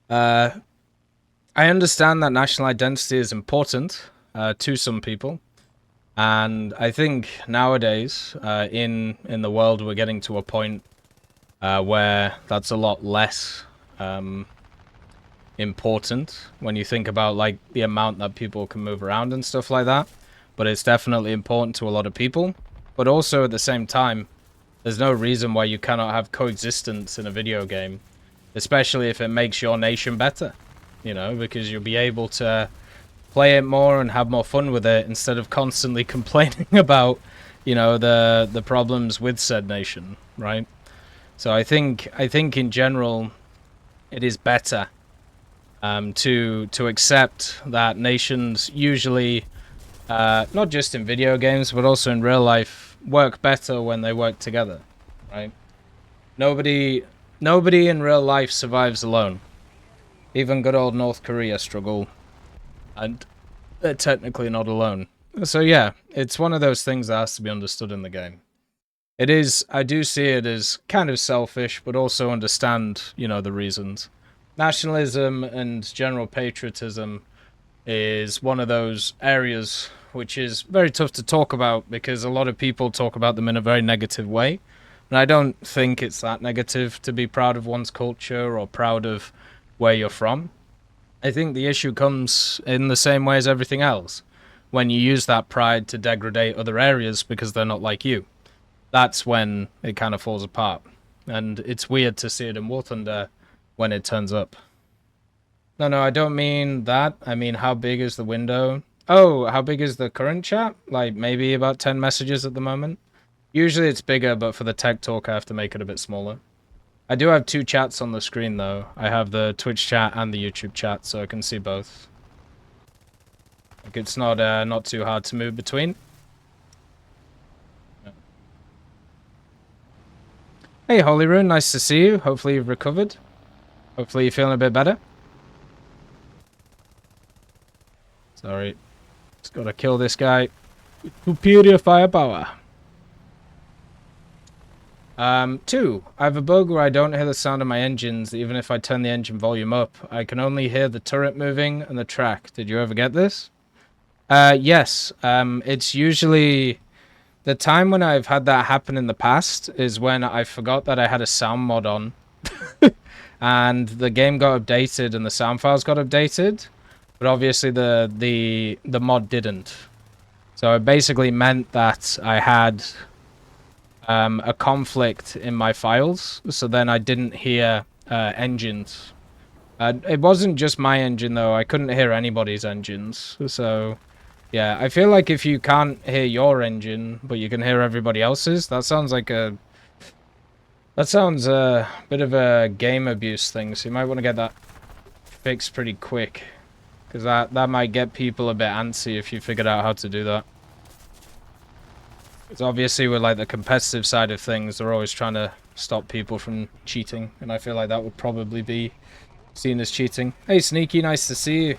I understand that national identity is important to some people, and I think nowadays, in the world, we're getting to a point where that's a lot less important when you think about like the amount that people can move around and stuff like that. But it's definitely important to a lot of people. But also at the same time, there's no reason why you cannot have coexistence in a video game, especially if it makes your nation better, you know, because you'll be able to play it more and have more fun with it instead of constantly complaining about, you know, the problems with said nation, right? So I think in general, it is better to accept that nations usually, not just in video games, but also in real life, work better when they work together, right? Nobody in real life survives alone. Even good old North Korea struggle, and they're technically not alone. So yeah, it's one of those things that has to be understood in the game. It is, I do see it as kind of selfish, but also understand, you know, the reasons. Nationalism and general patriotism is one of those areas which is very tough to talk about because a lot of people talk about them in a very negative way. And I don't think it's that negative to be proud of one's culture or proud of where you're from. I think the issue comes in the same way as everything else. When you use that pride to degrade other areas because they're not like you. That's when it kind of falls apart. And it's weird to see it in War Thunder when it turns up. No, I don't mean that. I mean, how big is the window? Oh, how big is the current chat? Like, maybe about 10 messages at the moment? Usually it's bigger, but for the tech talk, I have to make it a bit smaller. I do have 2 chats on the screen, though. I have the Twitch chat and the YouTube chat, so I can see both. Like, it's not too hard to move between. Hey, Holy Rune, nice to see you. Hopefully you've recovered. Hopefully you're feeling a bit better. Sorry. Just gotta kill this guy. Superior firepower. 2. I have a bug where I don't hear the sound of my engines, even if I turn the engine volume up. I can only hear the turret moving and the track. Did you ever get this? Yes. It's usually... The time when I've had that happen in the past is when I forgot that I had a sound mod on. And the game got updated and the sound files got updated. But obviously the mod didn't. So it basically meant that I had a conflict in my files. So then I didn't hear engines. It wasn't just my engine though. I couldn't hear anybody's engines. So... yeah, I feel like if you can't hear your engine, but you can hear everybody else's, that sounds like a... that sounds a bit of a game abuse thing, so you might want to get that fixed pretty quick. Because that might get people a bit antsy if you figured out how to do that. It's obviously with like the competitive side of things, they're always trying to stop people from cheating, and I feel like that would probably be seen as cheating. Hey, Sneaky, nice to see you.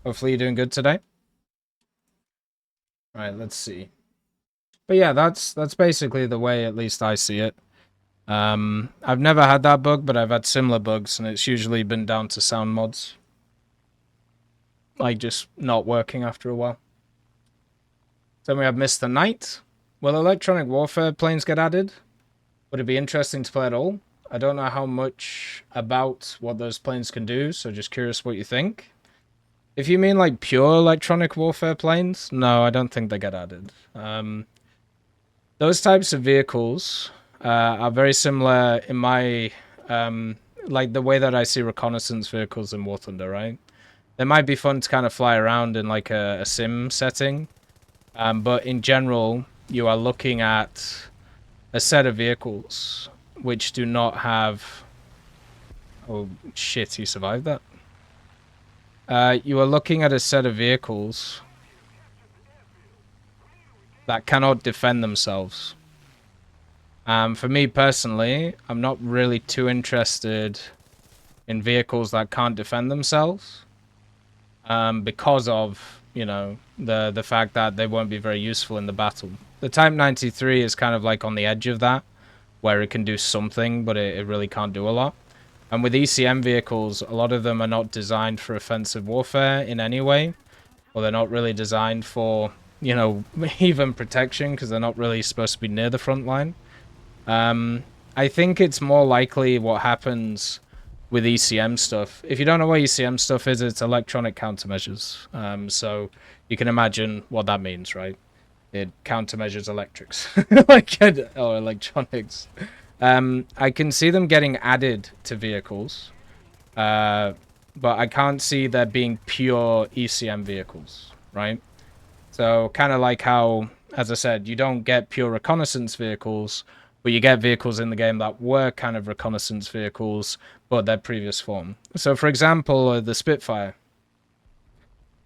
Hopefully you're doing good today. Alright, let's see. But yeah, that's basically the way at least I see it. I've never had that bug, but I've had similar bugs, and it's usually been down to sound mods. Like, just not working after a while. Then we have Mr. Knight. Will electronic warfare planes get added? Would it be interesting to play at all? I don't know how much about what those planes can do, so just curious what you think. If you mean like pure electronic warfare planes, no, I don't think they get added. Those types of vehicles are very similar in my, like the way that I see reconnaissance vehicles in War Thunder, right? They might be fun to kind of fly around in like a sim setting, but in general, you are looking at a set of vehicles which do not have... Oh, shit, he survived that. You are looking at a set of vehicles that cannot defend themselves. For me personally, I'm not really too interested in vehicles that can't defend themselves, because of, you know, the fact that they won't be very useful in the battle. The Type 93 is kind of like on the edge of that, where it can do something, but it really can't do a lot. And with ECM vehicles, a lot of them are not designed for offensive warfare in any way, or they're not really designed for, you know, even protection, because they're not really supposed to be near the front line. I think it's more likely what happens with ECM stuff. If you don't know what ECM stuff is, it's electronic countermeasures. So you can imagine what that means, right? It countermeasures electrics, or electronics. I can see them getting added to vehicles, but I can't see there being pure ECM vehicles, right? So kind of like how, as I said, you don't get pure reconnaissance vehicles, but you get vehicles in the game that were kind of reconnaissance vehicles, but their previous form. So for example, the Spitfire.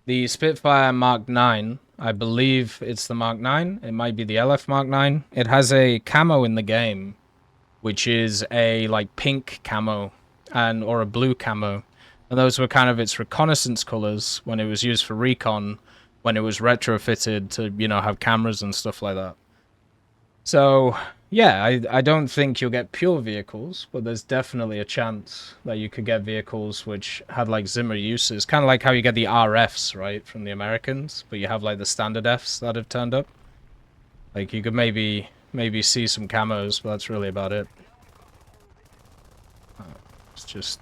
The Spitfire Mark 9, I believe it's the Mark 9. It might be the LF Mark 9. It has a camo in the game, which is a like pink camo or a blue camo. And those were kind of its reconnaissance colors when it was used for recon, when it was retrofitted to, you know, have cameras and stuff like that. So, yeah, I don't think you'll get pure vehicles, but there's definitely a chance that you could get vehicles which had like Zimmer uses. Kind of like how you get the RFs, right, from the Americans, but you have like the standard Fs that have turned up. Like, you could maybe see some camos, but that's really about it. Let's just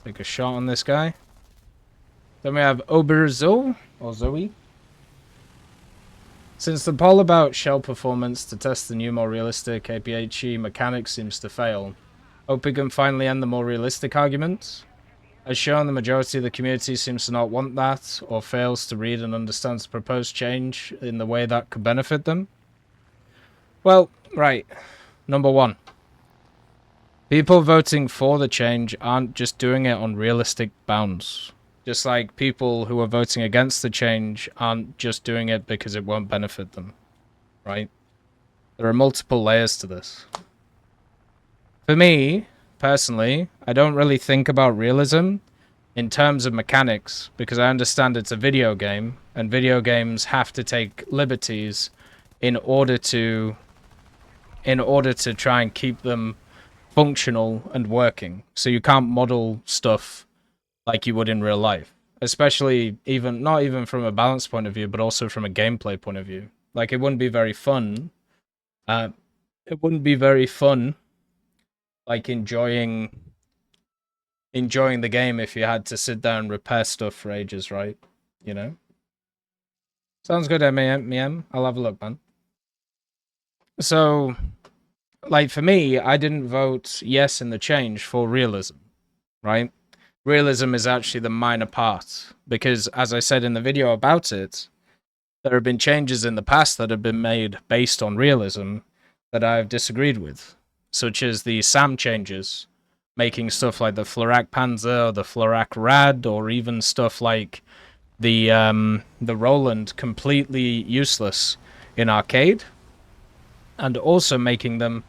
take a shot on this guy. Then we have Oberzo, or Zoe. Since the poll about shell performance to test the new, more realistic APHE mechanics seems to fail, hope we can finally end the more realistic arguments. As shown, the majority of the community seems to not want that, or fails to read and understand the proposed change in the way that could benefit them. Well, right. Number one. People voting for the change aren't just doing it on realistic bounds. Just like people who are voting against the change aren't just doing it because it won't benefit them, right? There are multiple layers to this. For me, personally, I don't really think about realism in terms of mechanics because I understand it's a video game and video games have to take liberties in order to try and keep them functional and working. So you can't model stuff like you would in real life, especially not even from a balance point of view, but also from a gameplay point of view. Like, it wouldn't be very fun. Like enjoying the game if you had to sit down and repair stuff for ages, right? You know. Sounds good, MEM. I'll have a look, man. So, like, for me, I didn't vote yes in the change for realism, right? Realism is actually the minor part, because as I said in the video about it, there have been changes in the past that have been made based on realism that I've disagreed with, such as the SAM changes, making stuff like the Florak Panzer, or the Florak Rad, or even stuff like the Roland completely useless, in arcade, and also making them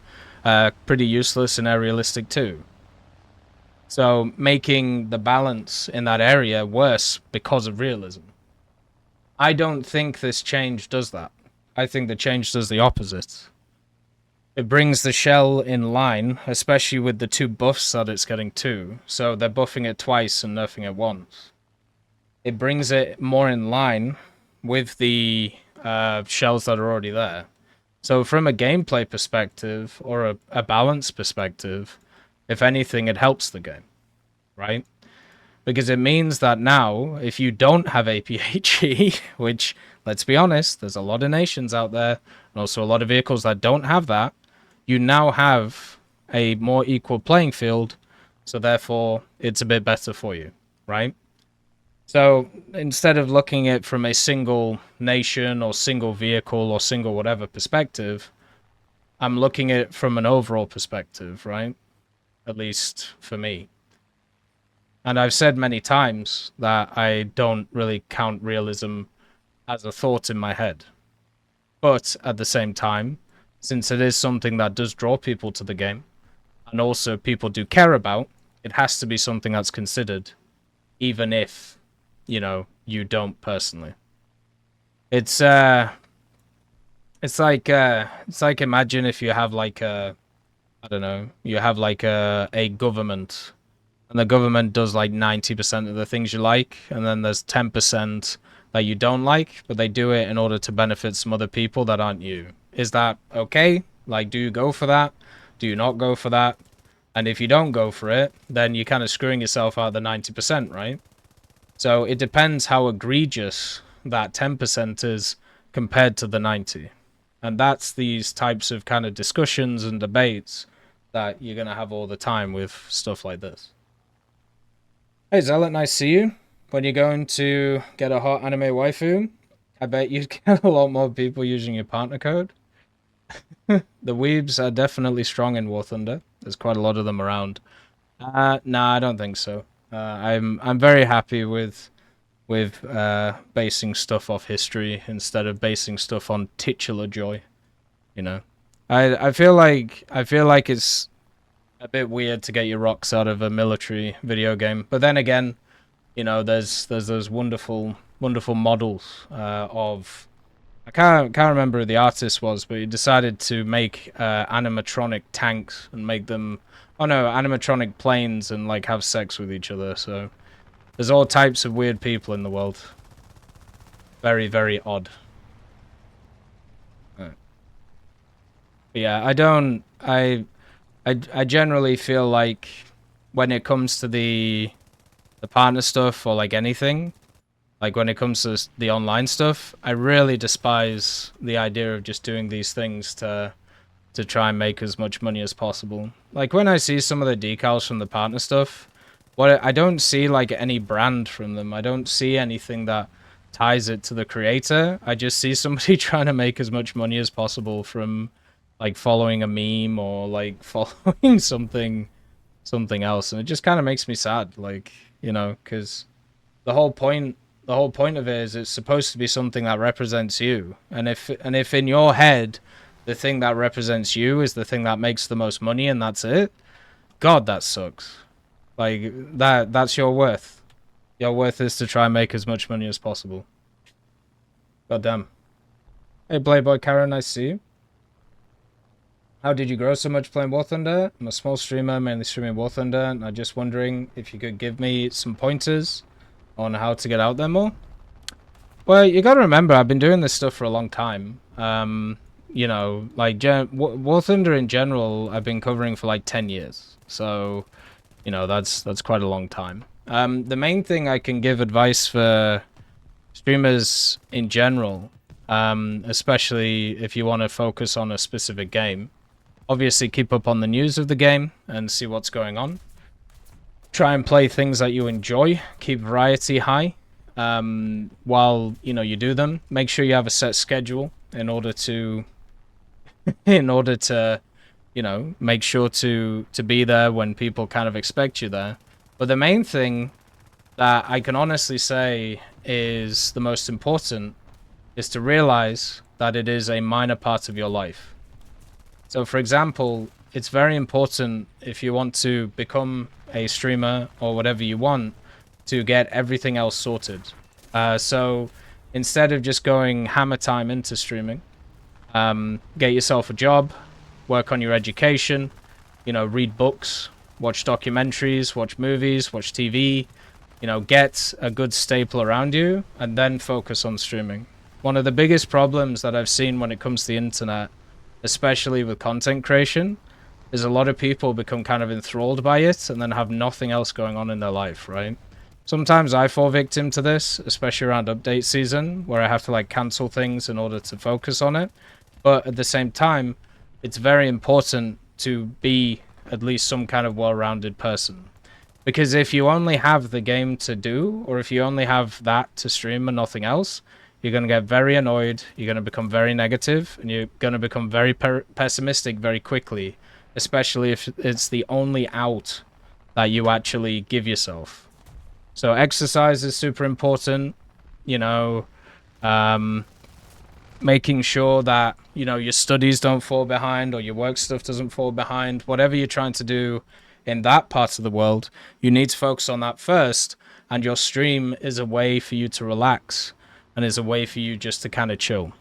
pretty useless in realistic too. So making the balance in that area worse because of realism. I don't think this change does that. I think the change does the opposite. It brings the shell in line, especially with the 2 buffs that it's getting too. So they're buffing it twice and nerfing it once. It brings it more in line with the shells that are already there. So from a gameplay perspective or a balance perspective, if anything, it helps the game, right? Because it means that now, if you don't have APHE, which, let's be honest, there's a lot of nations out there, and also a lot of vehicles that don't have that, you now have a more equal playing field, so therefore it's a bit better for you, right? So instead of looking at it from a single nation or single vehicle or single whatever perspective, I'm looking at it from an overall perspective, right? At least for me. And I've said many times that I don't really count realism as a thought in my head. But at the same time, since it is something that does draw people to the game, and also people do care about, it has to be something that's considered, even if, you know, you don't personally. It's like imagine if you have like a, I don't know, you have like a government, and the government does like 90% of the things you like, and then there's 10% that you don't like, but they do it in order to benefit some other people that aren't you. Is that okay? Like, do you go for that? Do you not go for that? And if you don't go for it, then you're kind of screwing yourself out of the 90%, right? So it depends how egregious that 10% is compared to the 90. And that's these types of kind of discussions and debates that you're going to have all the time with stuff like this. Hey Zealot, nice to see you. When you're going to get a hot anime waifu, I bet you'd get a lot more people using your partner code. The weebs are definitely strong in War Thunder. There's quite a lot of them around. Nah, I don't think so. I'm very happy with basing stuff off history instead of basing stuff on titular joy. You know, I feel like it's a bit weird to get your rocks out of a military video game, but then again, you know, there's those wonderful models of, I can't remember who the artist was, but he decided to make animatronic tanks and make them, oh no, animatronic planes and like have sex with each other. So there's all types of weird people in the world. Very, very odd. But yeah, I generally feel like when it comes to the partner stuff or like anything, like when it comes to the online stuff, I really despise the idea of just doing these things to try and make as much money as possible. Like when I see some of the decals from the partner stuff, I don't see like any brand from them. I don't see anything that ties it to the creator. I just see somebody trying to make as much money as possible from like following a meme or like following something else, and it just kind of makes me sad, like, you know, because the whole point of it is it's supposed to be something that represents you, and if in your head the thing that represents you is the thing that makes the most money and that's it, God, that sucks. Like that's your worth. Your worth is to try and make as much money as possible. God damn. Hey Playboy Karen, nice to see you. How did you grow so much playing War Thunder? I'm a small streamer, mainly streaming War Thunder, and I'm just wondering if you could give me some pointers on how to get out there more. Well, you gotta remember, I've been doing this stuff for a long time. You know, like War Thunder in general, I've been covering for like 10 years. So, you know, that's quite a long time. The main thing I can give advice for streamers in general, especially if you want to focus on a specific game, obviously keep up on the news of the game and see what's going on. Try and play things that you enjoy. Keep variety high while, you know, you do them. Make sure you have a set schedule in order to you know, make sure to be there when people kind of expect you there. But the main thing that I can honestly say is the most important is to realize that it is a minor part of your life. So, for example, it's very important if you want to become a streamer or whatever you want to get everything else sorted. So instead of just going hammer time into streaming, get yourself a job, work on your education, you know, read books, watch documentaries, watch movies, watch TV, you know, get a good staple around you, and then focus on streaming. One of the biggest problems that I've seen when it comes to the internet, especially with content creation, is a lot of people become kind of enthralled by it and then have nothing else going on in their life, right? Sometimes I fall victim to this, especially around update season, where I have to like cancel things in order to focus on it. But at the same time, it's very important to be at least some kind of well-rounded person. Because if you only have the game to do, or if you only have that to stream and nothing else, you're going to get very annoyed, you're going to become very negative, and you're going to become very pessimistic very quickly, especially if it's the only out that you actually give yourself. So exercise is super important, you know, making sure that, you know, your studies don't fall behind or your work stuff doesn't fall behind. Whatever you're trying to do in that part of the world, you need to focus on that first, and your stream is a way for you to relax and is a way for you just to kind of chill,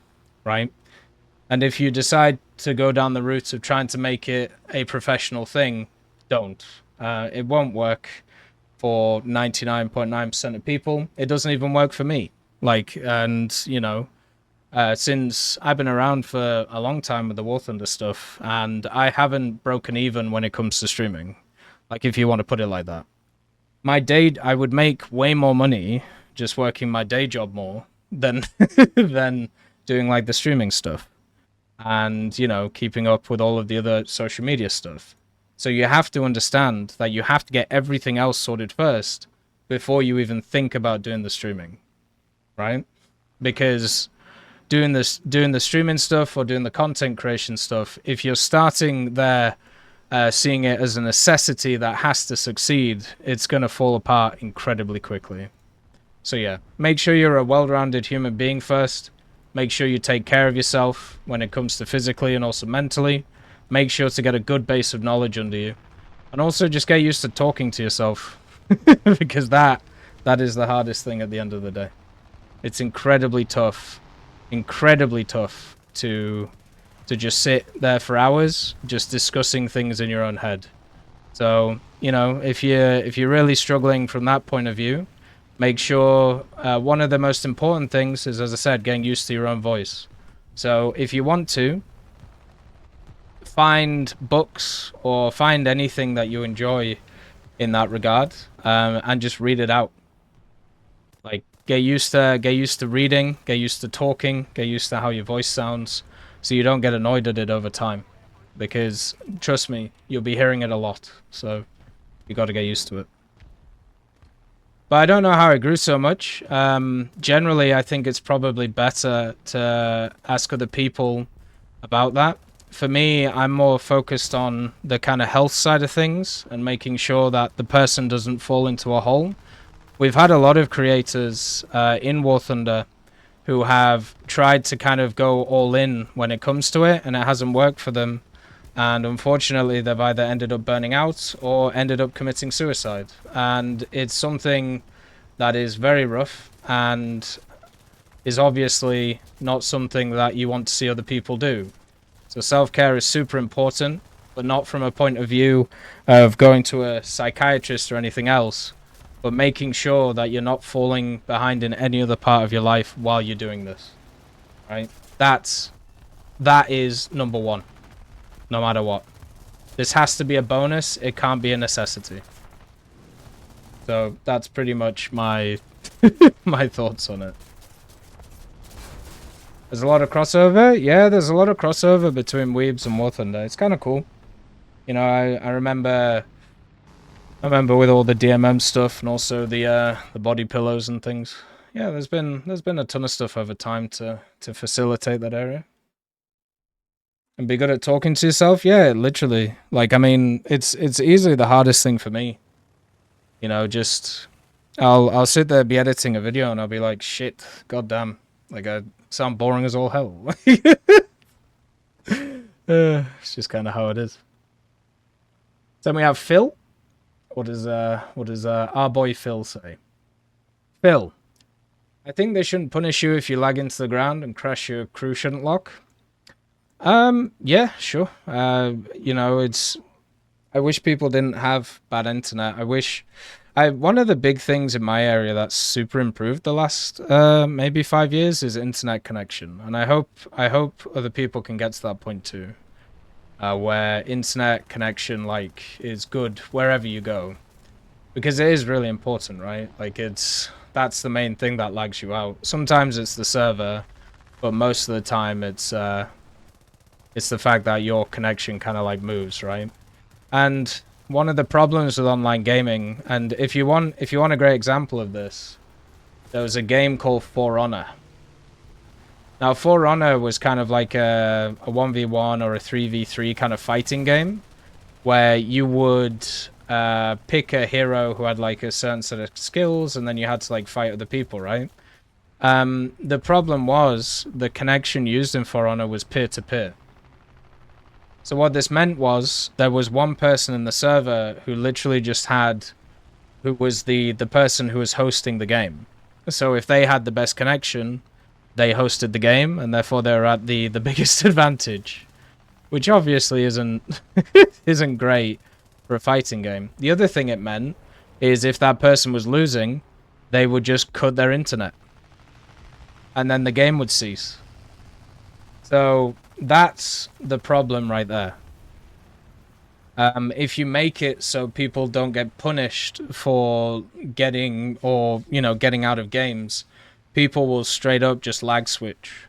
right? And if you decide to go down the route of trying to make it a professional thing, don't. It won't work for 99.9% of people. It doesn't even work for me. Like, and, you know, since I've been around for a long time with the War Thunder stuff, and I haven't broken even when it comes to streaming. Like, if you want to put it like that. I would make way more money just working my day job more than than doing like the streaming stuff. And, you know, keeping up with all of the other social media stuff. So you have to understand that you have to get everything else sorted first before you even think about doing the streaming, right? Because doing the streaming stuff or doing the content creation stuff, if you're starting there seeing it as a necessity that has to succeed, it's going to fall apart incredibly quickly. So yeah, make sure you're a well-rounded human being first. Make sure you take care of yourself when it comes to physically and also mentally. Make sure to get a good base of knowledge under you. And also just get used to talking to yourself. Because that is the hardest thing at the end of the day. It's incredibly tough to just sit there for hours just discussing things in your own head. So, you know, if you're really struggling from that point of view, make sure one of the most important things is, as I said, getting used to your own voice. So if you want to, find books or find anything that you enjoy in that regard, and just read it out. Like, get used to reading, get used to talking, get used to how your voice sounds, so you don't get annoyed at it over time. Because trust me, you'll be hearing it a lot, so you got to get used to it. But I don't know how I grew so much. Generally, I think it's probably better to ask other people about that. For me, I'm more focused on the kind of health side of things and making sure that the person doesn't fall into a hole. We've had a lot of creators in War Thunder who have tried to kind of go all in when it comes to it, and it hasn't worked for them. And unfortunately, they've either ended up burning out or ended up committing suicide. And it's something that is very rough and is obviously not something that you want to see other people do. So self-care is super important, but not from a point of view of going to a psychiatrist or anything else, but making sure that you're not falling behind in any other part of your life while you're doing this, right? That is number one, no matter what. This has to be a bonus. It can't be a necessity. So that's pretty much my my thoughts on it. There's a lot of crossover. Yeah, there's a lot of crossover between Weebs and War Thunder. It's kind of cool. You know, I remember with all the DMM stuff and also the body pillows and things. Yeah, there's been a ton of stuff over time to facilitate that area. And be good at talking to yourself. Yeah, literally. Like, I mean, it's easily the hardest thing for me. You know, just I'll sit there, be editing a video, and I'll be like, shit, goddamn. Like, sound boring as all hell. It's just kind of how it is. Then we have Phil. What does our boy Phil say? Phil, I think they shouldn't punish you if you lag into the ground and crash your crew shouldn't lock. Yeah, sure. You know, I wish people didn't have bad internet. One of the big things in my area that's super improved the last maybe 5 years is internet connection, and I hope other people can get to that point too, where internet connection like is good wherever you go, because it is really important, right? Like that's the main thing that lags you out. Sometimes it's the server, but most of the time it's the fact that your connection kind of like moves, right? And one of the problems with online gaming, and if you want a great example of this, there was a game called For Honor. Now, For Honor was kind of like a 1v1 or a 3v3 kind of fighting game, where you would pick a hero who had like a certain set of skills, and then you had to like fight other people, right? The problem was the connection used in For Honor was peer-to-peer. So what this meant was there was one person in the server who literally just who was the person who was hosting the game. So if they had the best connection, they hosted the game, and therefore they were at the biggest advantage, which obviously isn't great for a fighting game. The other thing it meant is if that person was losing, they would just cut their internet, and then the game would cease. So that's the problem right there. If you make it so people don't get punished for getting out of games, people will straight up just lag switch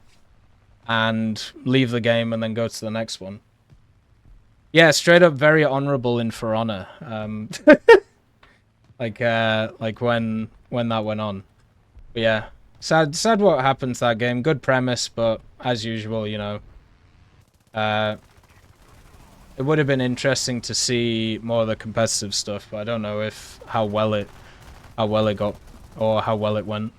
and leave the game and then go to the next one. Yeah, straight up very honorable in For Honor. Like when that went on. But yeah, sad what happened to that game. Good premise, but as usual, you know, it would have been interesting to see more of the competitive stuff, but I don't know how well it got or how well it went.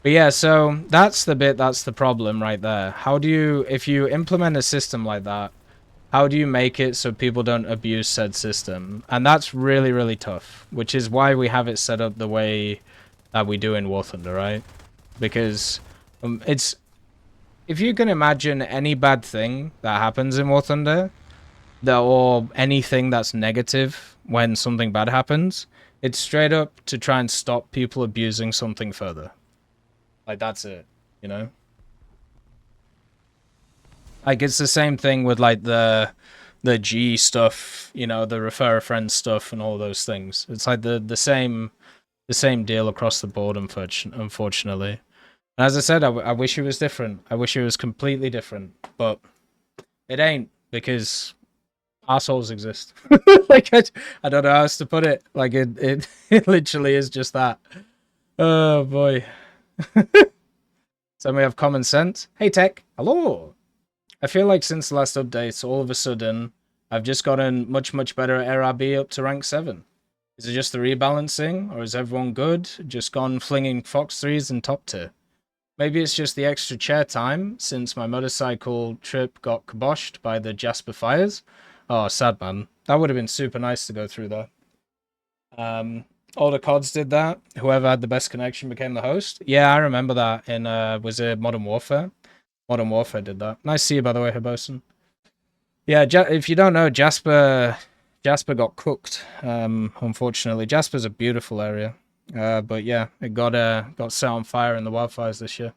But yeah, so that's the problem right there. If you implement a system like that, how do you make it so people don't abuse said system? And that's really, really tough, which is why we have it set up the way that we do in War Thunder, right? Because if you can imagine any bad thing that happens in War Thunder, or anything that's negative when something bad happens, it's straight up to try and stop people abusing something further. Like, that's it, you know? Like, it's the same thing with, like, the G stuff, you know, the refer a friend stuff and all those things. It's like the same deal across the board, unfortunately. And as I said, I wish it was different. I wish it was completely different, but it ain't, because assholes exist. Like, I don't know how else to put it. Like, it literally is just that. Oh boy. So we have Common Sense. Hey TEC, hello. I feel like since the last update, all of a sudden, I've just gotten much better at RRB up to rank 7. Is it just the rebalancing, or is everyone good? Just gone flinging Fox 3s in top tier? Maybe it's just the extra chair time since my motorcycle trip got kiboshed by the Jasper fires. Oh, sad, man. That would have been super nice to go through that. All the CODs did that. Whoever had the best connection became the host. Yeah, I remember that in, was it Modern Warfare? Modern Warfare did that. Nice to see you, by the way, Herbosen. Yeah, if you don't know, Jasper got cooked, unfortunately. Jasper's a beautiful area. But yeah, it got set on fire in the wildfires this year.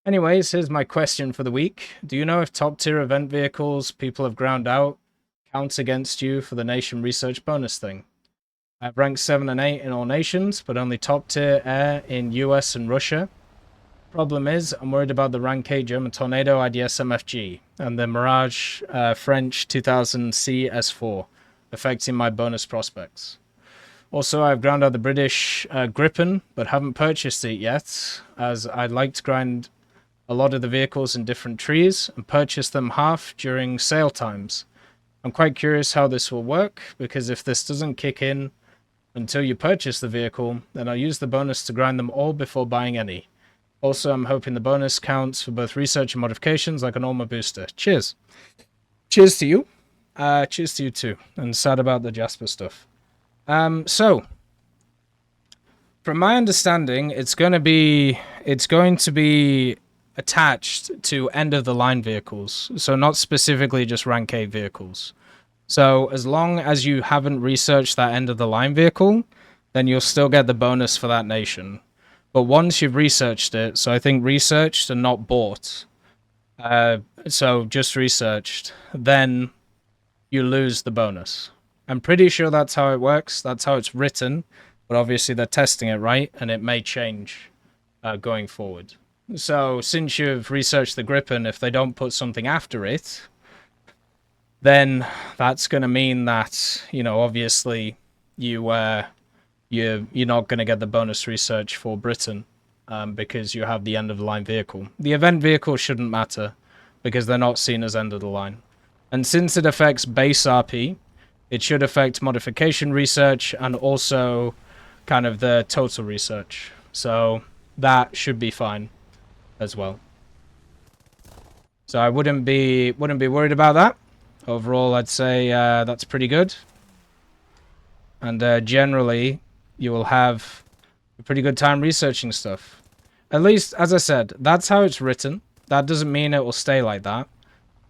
Anyways, here's my question for the week. Do you know if top tier event vehicles people have ground out counts against you for the nation research bonus thing? I have ranked 7 and 8 in all nations, but only top tier air in US and Russia. Problem is, I'm worried about the rank 8 German Tornado IDS MFG and the Mirage French 2000 CS4 affecting my bonus prospects. Also, I've ground out the British Gripen, but haven't purchased it yet, as I'd like to grind a lot of the vehicles in different trees and purchase them half during sale times. I'm quite curious how this will work, because if this doesn't kick in until you purchase the vehicle, then I'll use the bonus to grind them all before buying any. Also, I'm hoping the bonus counts for both research and modifications like a normal booster. Cheers. Cheers to you. Cheers to you too. And sad about the Jasper stuff. So from my understanding, it's going to be attached to end of the line vehicles. So not specifically just rank 8 vehicles. So as long as you haven't researched that end of the line vehicle, then you'll still get the bonus for that nation. But once you've researched it, so I think researched and not bought, so just researched, then you lose the bonus. I'm pretty sure that's how it works. That's how it's written. But obviously they're testing it, right? And it may change going forward. So since you've researched the Gripen, if they don't put something after it, then that's going to mean that, you know, obviously you're not going to get the bonus research for Britain because you have the end of the line vehicle. The event vehicle shouldn't matter because they're not seen as end of the line. And since it affects base RP, it should affect modification research and also kind of the total research. So that should be fine as well. So I wouldn't be worried about that. Overall, I'd say that's pretty good. And generally, you will have a pretty good time researching stuff. At least, as I said, that's how it's written. That doesn't mean it will stay like that.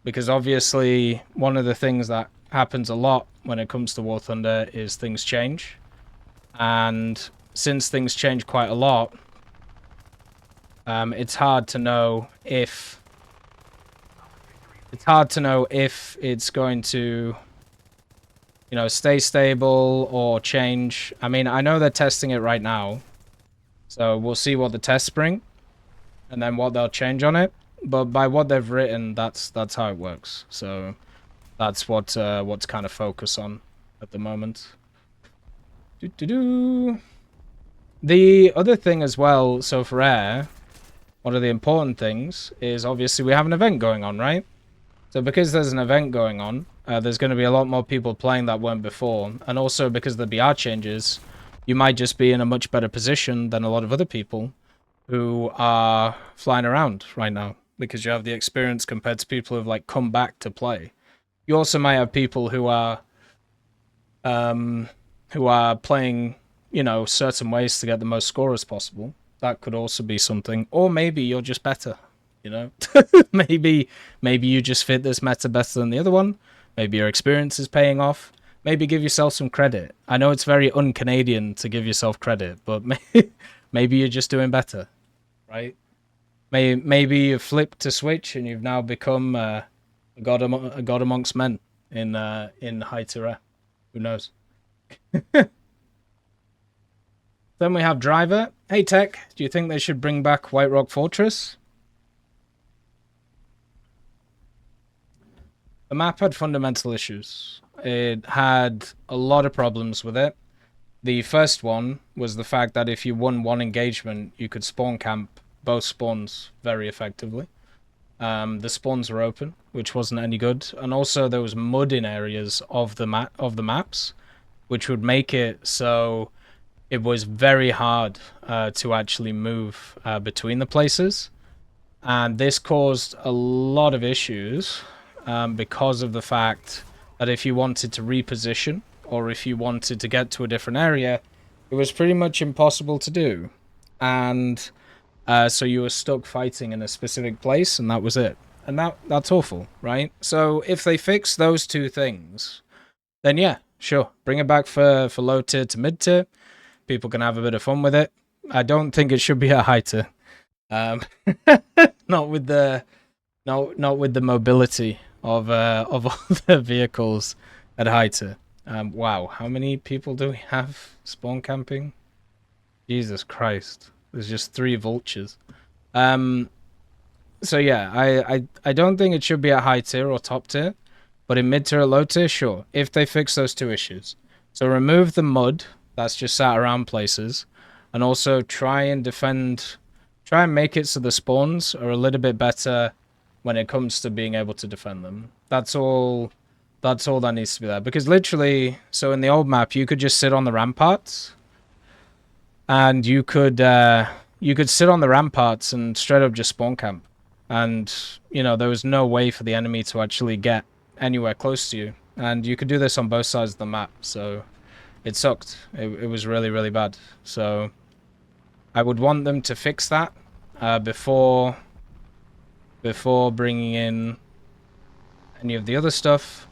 Because obviously, one of the things that happens a lot when it comes to War Thunder is things change. And since things change quite a lot, it's hard to know if it's going to, you know, stay stable or change. I mean, I know they're testing it right now, so we'll see what the tests bring, and then what they'll change on it. But by what they've written, that's how it works. So that's what's kind of focus on at the moment. The other thing as well, so for air, one of the important things is obviously we have an event going on, right? So because there's an event going on, there's going to be a lot more people playing that weren't before. And also because of the BR changes, you might just be in a much better position than a lot of other people who are flying around right now. Because you have the experience compared to people who've like come back to play. You also might have people who are playing, you know, certain ways to get the most score as possible. That could also be something. Or maybe you're just better, you know? maybe you just fit this meta better than the other one. Maybe your experience is paying off. Maybe give yourself some credit. I know it's very un-Canadian to give yourself credit, but maybe you're just doing better, right? Maybe you've flipped a switch and you've now become a god amongst men in high tier. Who knows? Then we have Driver. Hey TEC, do you think they should bring back White Rock Fortress? The map had fundamental issues. It had a lot of problems with it. The first one was the fact that if you won one engagement, you could spawn camp both spawns very effectively. The spawns were open, which wasn't any good, and also there was mud in areas of the maps, which would make it so it was very hard to actually move between the places, and this caused a lot of issues because of the fact that if you wanted to reposition or if you wanted to get to a different area, it was pretty much impossible to do, and so you were stuck fighting in a specific place, and that was it. And that's awful, right? So if they fix those two things, then yeah, sure. Bring it back for low tier to mid tier. People can have a bit of fun with it. I don't think it should be a high tier. Not with the mobility of all the vehicles at high tier. Wow, how many people do we have spawn camping? Jesus Christ. There's just 3 vultures. So yeah, I don't think it should be at high tier or top tier, but in mid tier or low tier, sure. If they fix those 2 issues. So remove the mud that's just sat around places, and also try and make it so the spawns are a little bit better when it comes to being able to defend them. That's all that needs to be there. Because literally, so in the old map, you could just sit on the ramparts, and you could you could sit on the ramparts and straight up just spawn camp. And, you know, there was no way for the enemy to actually get anywhere close to you. And you could do this on both sides of the map, so it sucked. It was really, really bad. So I would want them to fix that before bringing in any of the other stuff.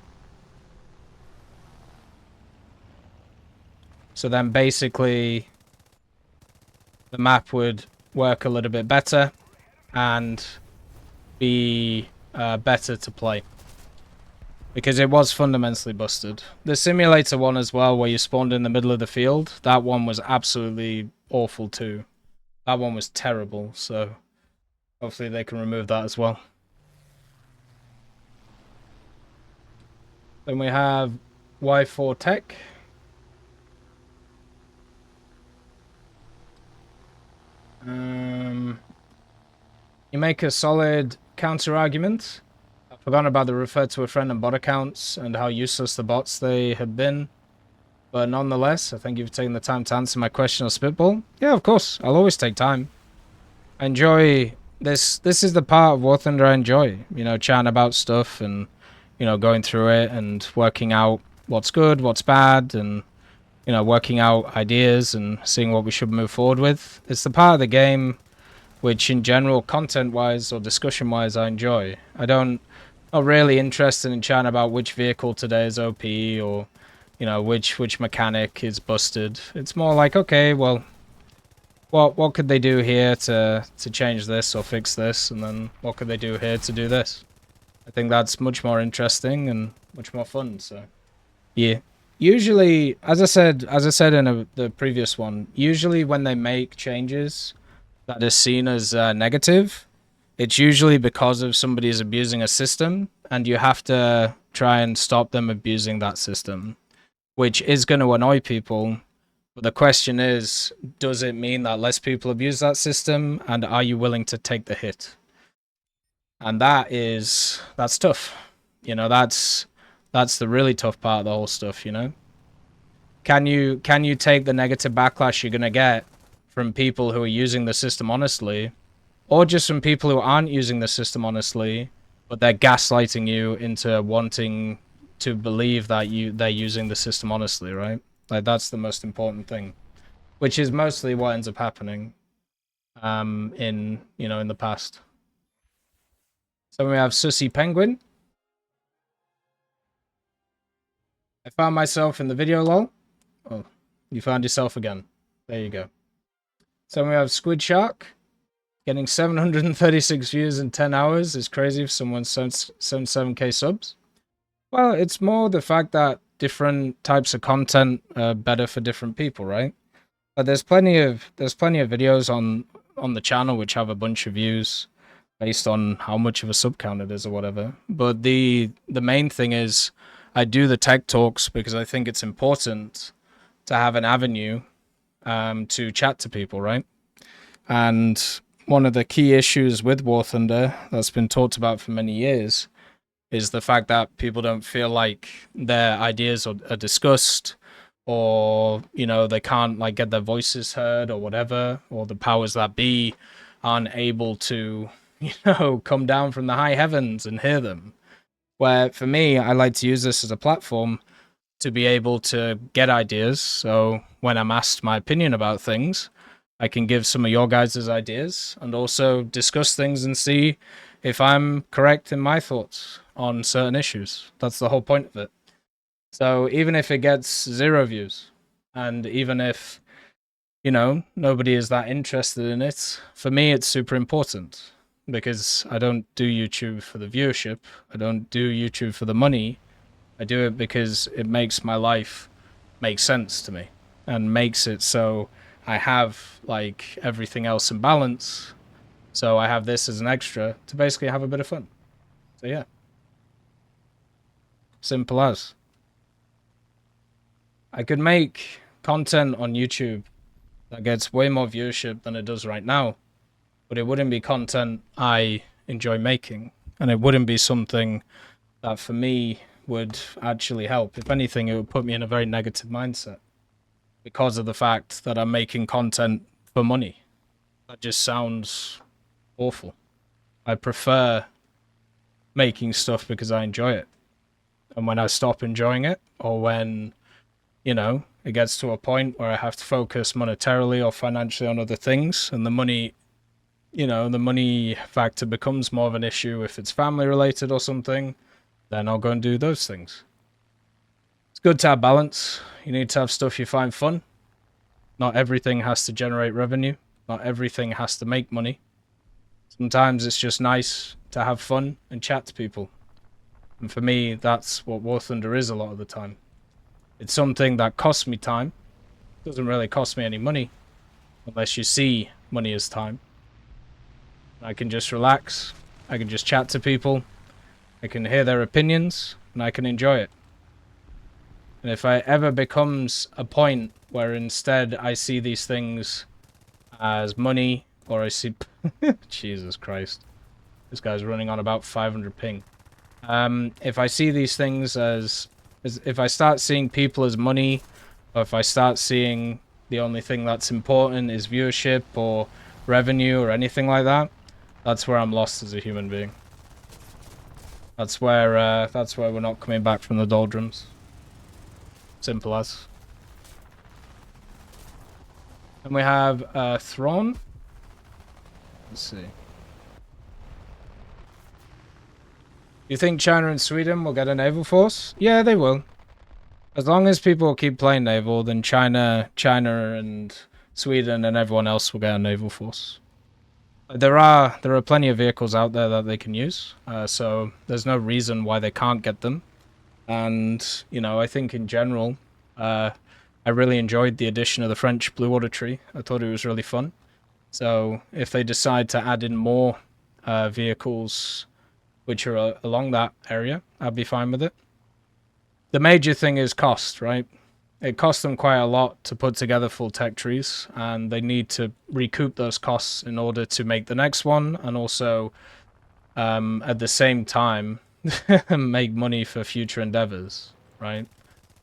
So then basically the map would work a little bit better and be better to play. Because it was fundamentally busted. The simulator one as well, where you spawned in the middle of the field, that one was absolutely awful too. That one was terrible, so hopefully they can remove that as well. Then we have Y4 TEC. You make a solid counter-argument. I've forgotten about the refer to a friend and bot accounts and how useless the bots they have been. But nonetheless, I thank you for taking the time to answer my question or spitball. Yeah, of course. I'll always take time. I enjoy this. This is the part of War Thunder I enjoy. You know, chatting about stuff and, you know, going through it and working out what's good, what's bad, and, you know, working out ideas and seeing what we should move forward with. It's the part of the game which, in general, content-wise or discussion-wise, I enjoy. I'm not really interested in chatting about which vehicle today is OP or, you know, which mechanic is busted. It's more like, okay, well, what could they do here to change this or fix this, and then what could they do here to do this? I think that's much more interesting and much more fun. So, yeah. Usually, as I said in the previous one, usually when they make changes that is seen as negative, it's usually because of somebody is abusing a system, and you have to try and stop them abusing that system, which is going to annoy people. But the question is, does it mean that less people abuse that system, and are you willing to take the hit? And that's tough. You know, that's the really tough part of the whole stuff, you know? Can you take the negative backlash you're going to get from people who are using the system honestly, or just from people who aren't using the system honestly, but they're gaslighting you into wanting to believe that they're using the system honestly, right? Like, that's the most important thing, which is mostly what ends up happening in the past. So we have Sussy Penguin. I found myself in the video, lol. Oh, you found yourself again. There you go. So we have Squid Shark. Getting 736 views in 10 hours is crazy for someone 77k subs. Well, it's more the fact that different types of content are better for different people, right? But there's plenty of videos on the channel which have a bunch of views based on how much of a sub count it is or whatever. But the main thing is, I do the tech talks because I think it's important to have an avenue to chat to people, right? And one of the key issues with War Thunder that's been talked about for many years is the fact that people don't feel like their ideas are discussed, or, you know, they can't like get their voices heard or whatever, or the powers that be aren't able to, you know, come down from the high heavens and hear them. Where for me, I like to use this as a platform to be able to get ideas. So when I'm asked my opinion about things, I can give some of your guys' ideas and also discuss things and see if I'm correct in my thoughts on certain issues. That's the whole point of it. So even if it gets 0 views, and even if, you know, nobody is that interested in it, for me it's super important, because I don't do YouTube for the viewership. I don't do YouTube for the money. I do it because it makes my life make sense to me and makes it so I have like everything else in balance. So I have this as an extra to basically have a bit of fun. So yeah. Simple as. I could make content on YouTube that gets way more viewership than it does right now, but it wouldn't be content I enjoy making, and it wouldn't be something that for me would actually help. If anything, it would put me in a very negative mindset because of the fact that I'm making content for money. That just sounds awful. I prefer making stuff because I enjoy it. And when I stop enjoying it, or when, you know, it gets to a point where I have to focus monetarily or financially on other things, and the money, you know, the money factor becomes more of an issue if it's family related or something, then I'll go and do those things. It's good to have balance. You need to have stuff you find fun. Not everything has to generate revenue. Not everything has to make money. Sometimes it's just nice to have fun and chat to people. And for me, that's what War Thunder is a lot of the time. It's something that costs me time. It doesn't really cost me any money, unless you see money as time. I can just relax. I can just chat to people. I can hear their opinions, and I can enjoy it. And if it ever becomes a point where instead I see these things as money, or I see... Jesus Christ. This guy's running on about 500 ping. If I see these things as if I start seeing people as money, or if I start seeing the only thing that's important is viewership or revenue or anything like that, that's where I'm lost as a human being. That's where we're not coming back from the doldrums. Simple as. And we have Thrawn. Let's see. You think China and Sweden will get a naval force? Yeah, they will. As long as people keep playing naval, then China and Sweden and everyone else will get a naval force. There are plenty of vehicles out there that they can use, so there's no reason why they can't get them. And, you know, I think in general, I really enjoyed the addition of the French Blue Water Tree. I thought it was really fun. So if they decide to add in more vehicles which are along that area, I'd be fine with it. The major thing is cost, right? It costs them quite a lot to put together full tech trees, and they need to recoup those costs in order to make the next one, and also at the same time make money for future endeavors, right?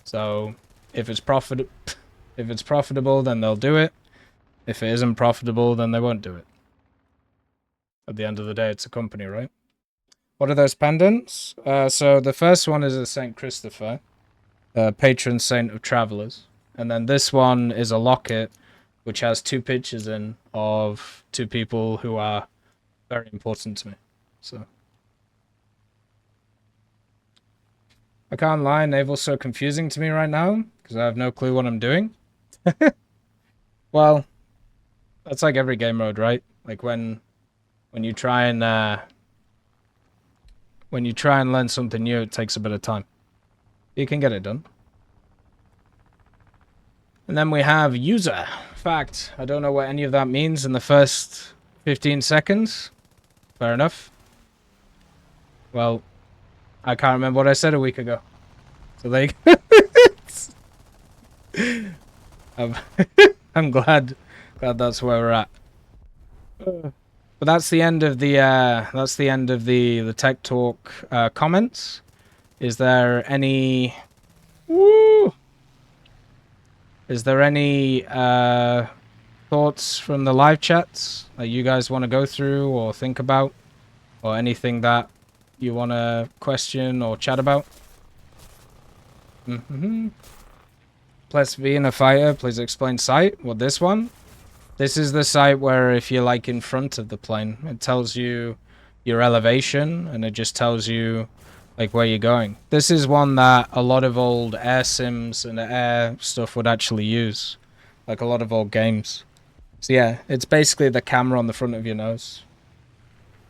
So if it's profitable, then they'll do it. If it isn't profitable, then they won't do it. At the end of the day, it's a company, right? What are those pendants? So the first one is a St. Christopher, patron saint of travelers. And then this one is a locket, which has two pictures in of two people who are very important to me. So I can't lie, naval's so confusing to me right now, because I have no clue what I'm doing. Well, that's like every game mode, right? Like when you try and learn something new, it takes a bit of time. You can get it done. And then we have user. Fact, I don't know what any of that means in the first 15 seconds. Fair enough. Well, I can't remember what I said a week ago. So there you go. I'm glad that's where we're at. But that's the end of the tech talk comments. Is there any thoughts from the live chats that you guys want to go through or think about, or anything that you want to question or chat about? Plus being a fighter, please explain sight. Well, this one? This is the site where if you're like in front of the plane, it tells you your elevation and it just tells you like where you're going. This is one that a lot of old air sims and air stuff would actually use. Like a lot of old games. So yeah, it's basically the camera on the front of your nose.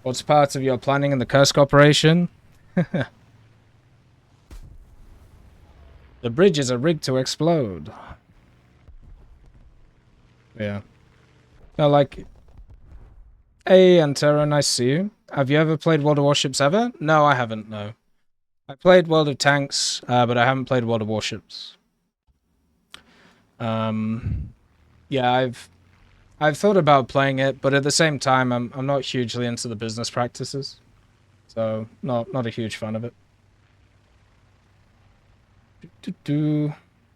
What's part of your planning in the Kursk operation? The bridges are rigged to explode. Yeah. No, like... Hey, Antero, nice to see you. Have you ever played World of Warships ever? No, I haven't, no. I played World of Tanks, but I haven't played World of Warships. Yeah, I've thought about playing it, but at the same time, I'm not hugely into the business practices. So, not a huge fan of it.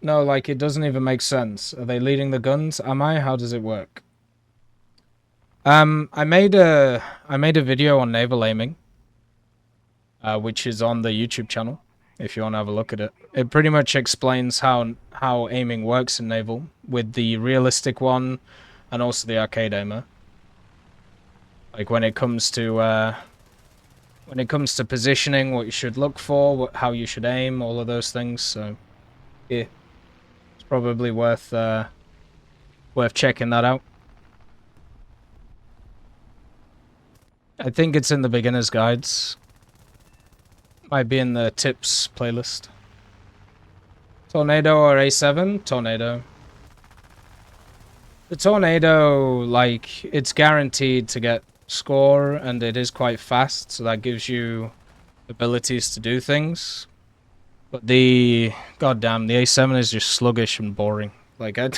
No, like, it doesn't even make sense. Are they leading the guns? Am I? How does it work? I made a video on naval aiming, which is on the YouTube channel. If you want to have a look at it, it pretty much explains how aiming works in naval with the realistic one, and also the arcade aimer. Like when it comes to positioning, what you should look for, how you should aim, all of those things. So yeah, it's probably worth checking that out. I think it's in the beginner's guides. Might be in the tips playlist. Tornado or A7? Tornado. The Tornado, like, it's guaranteed to get score, and it is quite fast, so that gives you abilities to do things. But goddamn, the A7 is just sluggish and boring. Like, I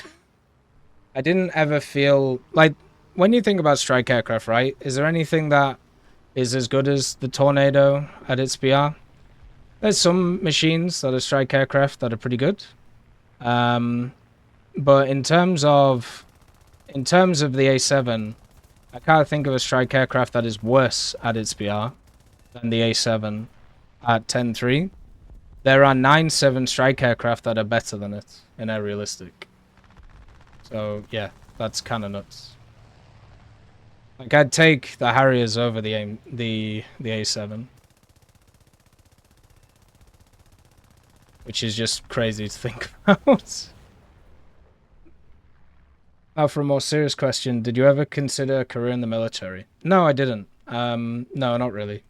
didn't ever feel, like, when you think about strike aircraft, right, is there anything that is as good as the Tornado at its BR? There's some machines that are strike aircraft that are pretty good. But in terms of the A7, I can't think of a strike aircraft that is worse at its BR than the A7 at 10.3. There are 9.7 strike aircraft that are better than it in air realistic. So yeah, that's kind of nuts. Like, I'd take the Harriers over the A7, which is just crazy to think about. Now, for a more serious question, did you ever consider a career in the military? No, I didn't. No, not really.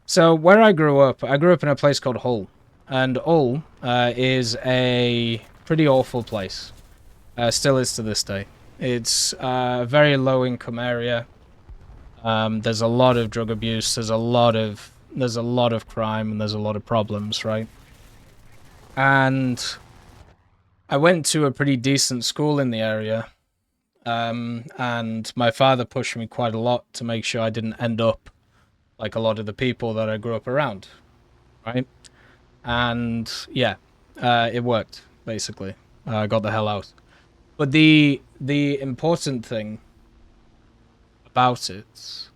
So where I grew up in a place called Hull, and Hull is a pretty awful place. Still is to this day. It's a very low-income area. There's a lot of drug abuse. There's a lot of crime, and there's a lot of problems, right? And I went to a pretty decent school in the area, and my father pushed me quite a lot to make sure I didn't end up like a lot of the people that I grew up around, right? And yeah, it worked, basically. I got the hell out. But the important thing about it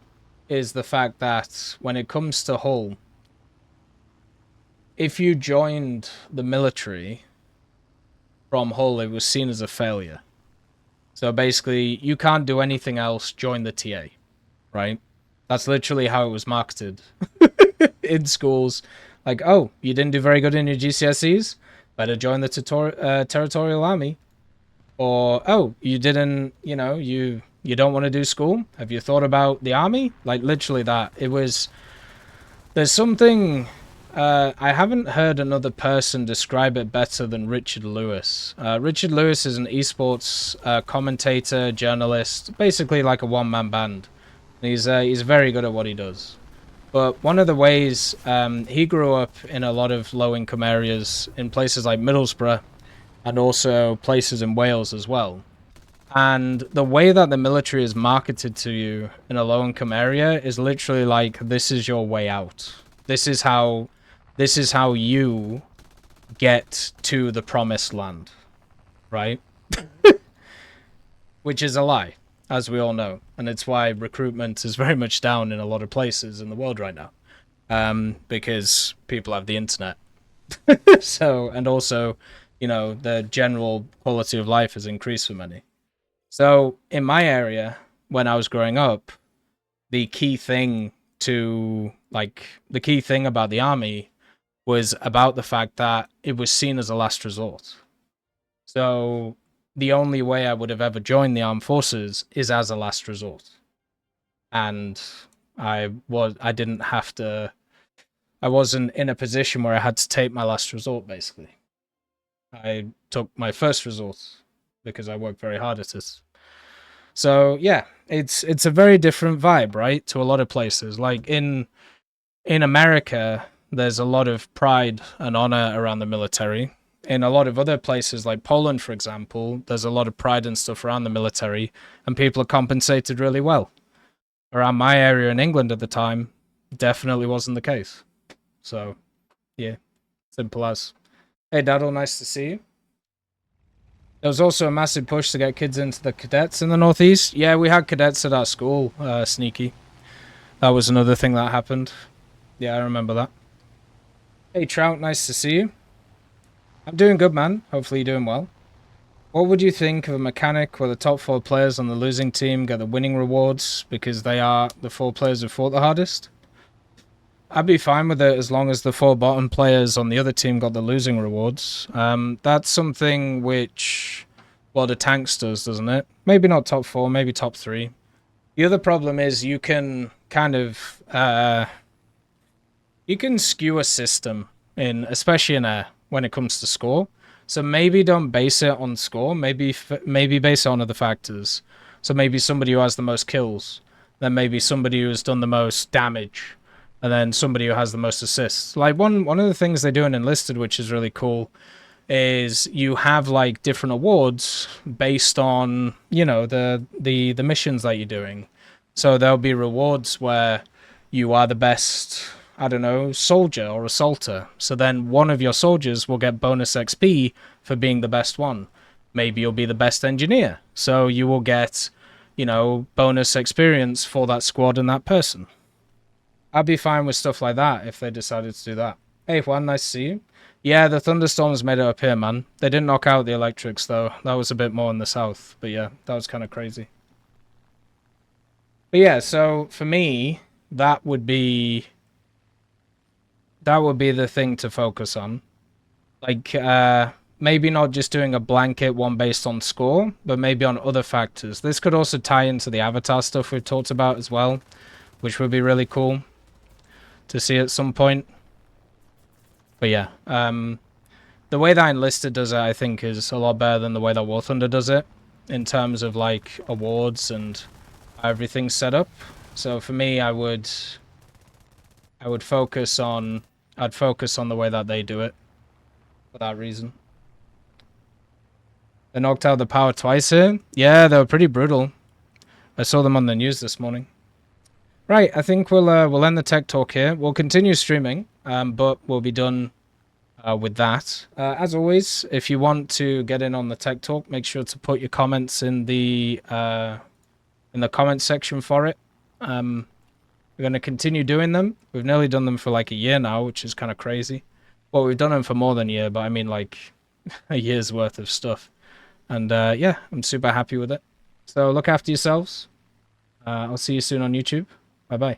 is the fact that when it comes to Hull, if you joined the military from Hull, it was seen as a failure. So basically, you can't do anything else, join the TA, right? That's literally how it was marketed in schools. Like, oh, you didn't do very good in your GCSEs? Better join the Territorial Army. Or, oh, you didn't, you don't want to do school? Have you thought about the army? Like, literally that. It was... There's something... I haven't heard another person describe it better than Richard Lewis. Richard Lewis is an esports commentator, journalist, basically like a one-man band. He's very good at what he does. But one of the ways he grew up in a lot of low-income areas in places like Middlesbrough and also places in Wales as well. And the way that the military is marketed to you in a low-income area is literally like, this is your way out. This is how you get to the promised land, right? Which is a lie, as we all know. And it's why recruitment is very much down in a lot of places in the world right now. Because people have the internet. So, and also, the general quality of life has increased for many. So, in my area, when I was growing up, the key thing about the army was about the fact that it was seen as a last resort. So the only way I would have ever joined the armed forces is as a last resort. And I wasn't in a position where I had to take my last resort, basically. I took my first resort because I worked very hard at it. So yeah, it's a very different vibe, right? To a lot of places. Like in America, there's a lot of pride and honor around the military. In a lot of other places, like Poland, for example, there's a lot of pride and stuff around the military, and people are compensated really well. Around my area in England at the time, definitely wasn't the case. So, yeah, simple as. Hey, Daddle, nice to see you. There was also a massive push to get kids into the cadets in the Northeast. Yeah, we had cadets at our school, Sneaky. That was another thing that happened. Yeah, I remember that. Hey, Trout, nice to see you. I'm doing good, man. Hopefully you're doing well. What would you think of a mechanic where the top 4 players on the losing team get the winning rewards because they are the 4 players who fought the hardest? I'd be fine with it as long as the 4 bottom players on the other team got the losing rewards. That's something which World of Tanks does, doesn't it? Maybe not top 4, maybe top 3. The other problem is you can kind of you can skew a system in, especially in when it comes to score. So maybe don't base it on score. Maybe base it on other factors. So maybe somebody who has the most kills, then maybe somebody who has done the most damage, and then somebody who has the most assists. Like one of the things they do in Enlisted, which is really cool, is you have like different awards based on, you know, the missions that you're doing. So there'll be rewards where you are the best, I don't know, soldier or assaulter. So then one of your soldiers will get bonus XP for being the best one. Maybe you'll be the best engineer. So you will get, you know, bonus experience for that squad and that person. I'd be fine with stuff like that if they decided to do that. Hey, Juan, nice to see you. Yeah, the thunderstorms made it up here, man. They didn't knock out the electrics, though. That was a bit more in the south. But yeah, that was kind of crazy. But yeah, so for me, that would be the thing to focus on. Like, maybe not just doing a blanket one based on score, but maybe on other factors. This could also tie into the avatar stuff we've talked about as well, which would be really cool to see at some point. But yeah, the way that Enlisted does it, I think, is a lot better than the way that War Thunder does it, in terms of, like, awards and everything set up. So for me, I would focus on the way that they do it for that reason. They knocked out the power twice here. Yeah, they were pretty brutal. I saw them on the news this morning. Right, I think we'll end the tech talk here. We'll continue streaming, but we'll be done with that. As always, if you want to get in on the tech talk, make sure to put your comments in the comment section for it. We're going to continue doing them. We've nearly done them for like a year now, which is kind of crazy. Well, we've done them for more than a year, but I mean like a year's worth of stuff. And yeah, I'm super happy with it. So look after yourselves. I'll see you soon on YouTube. Bye-bye.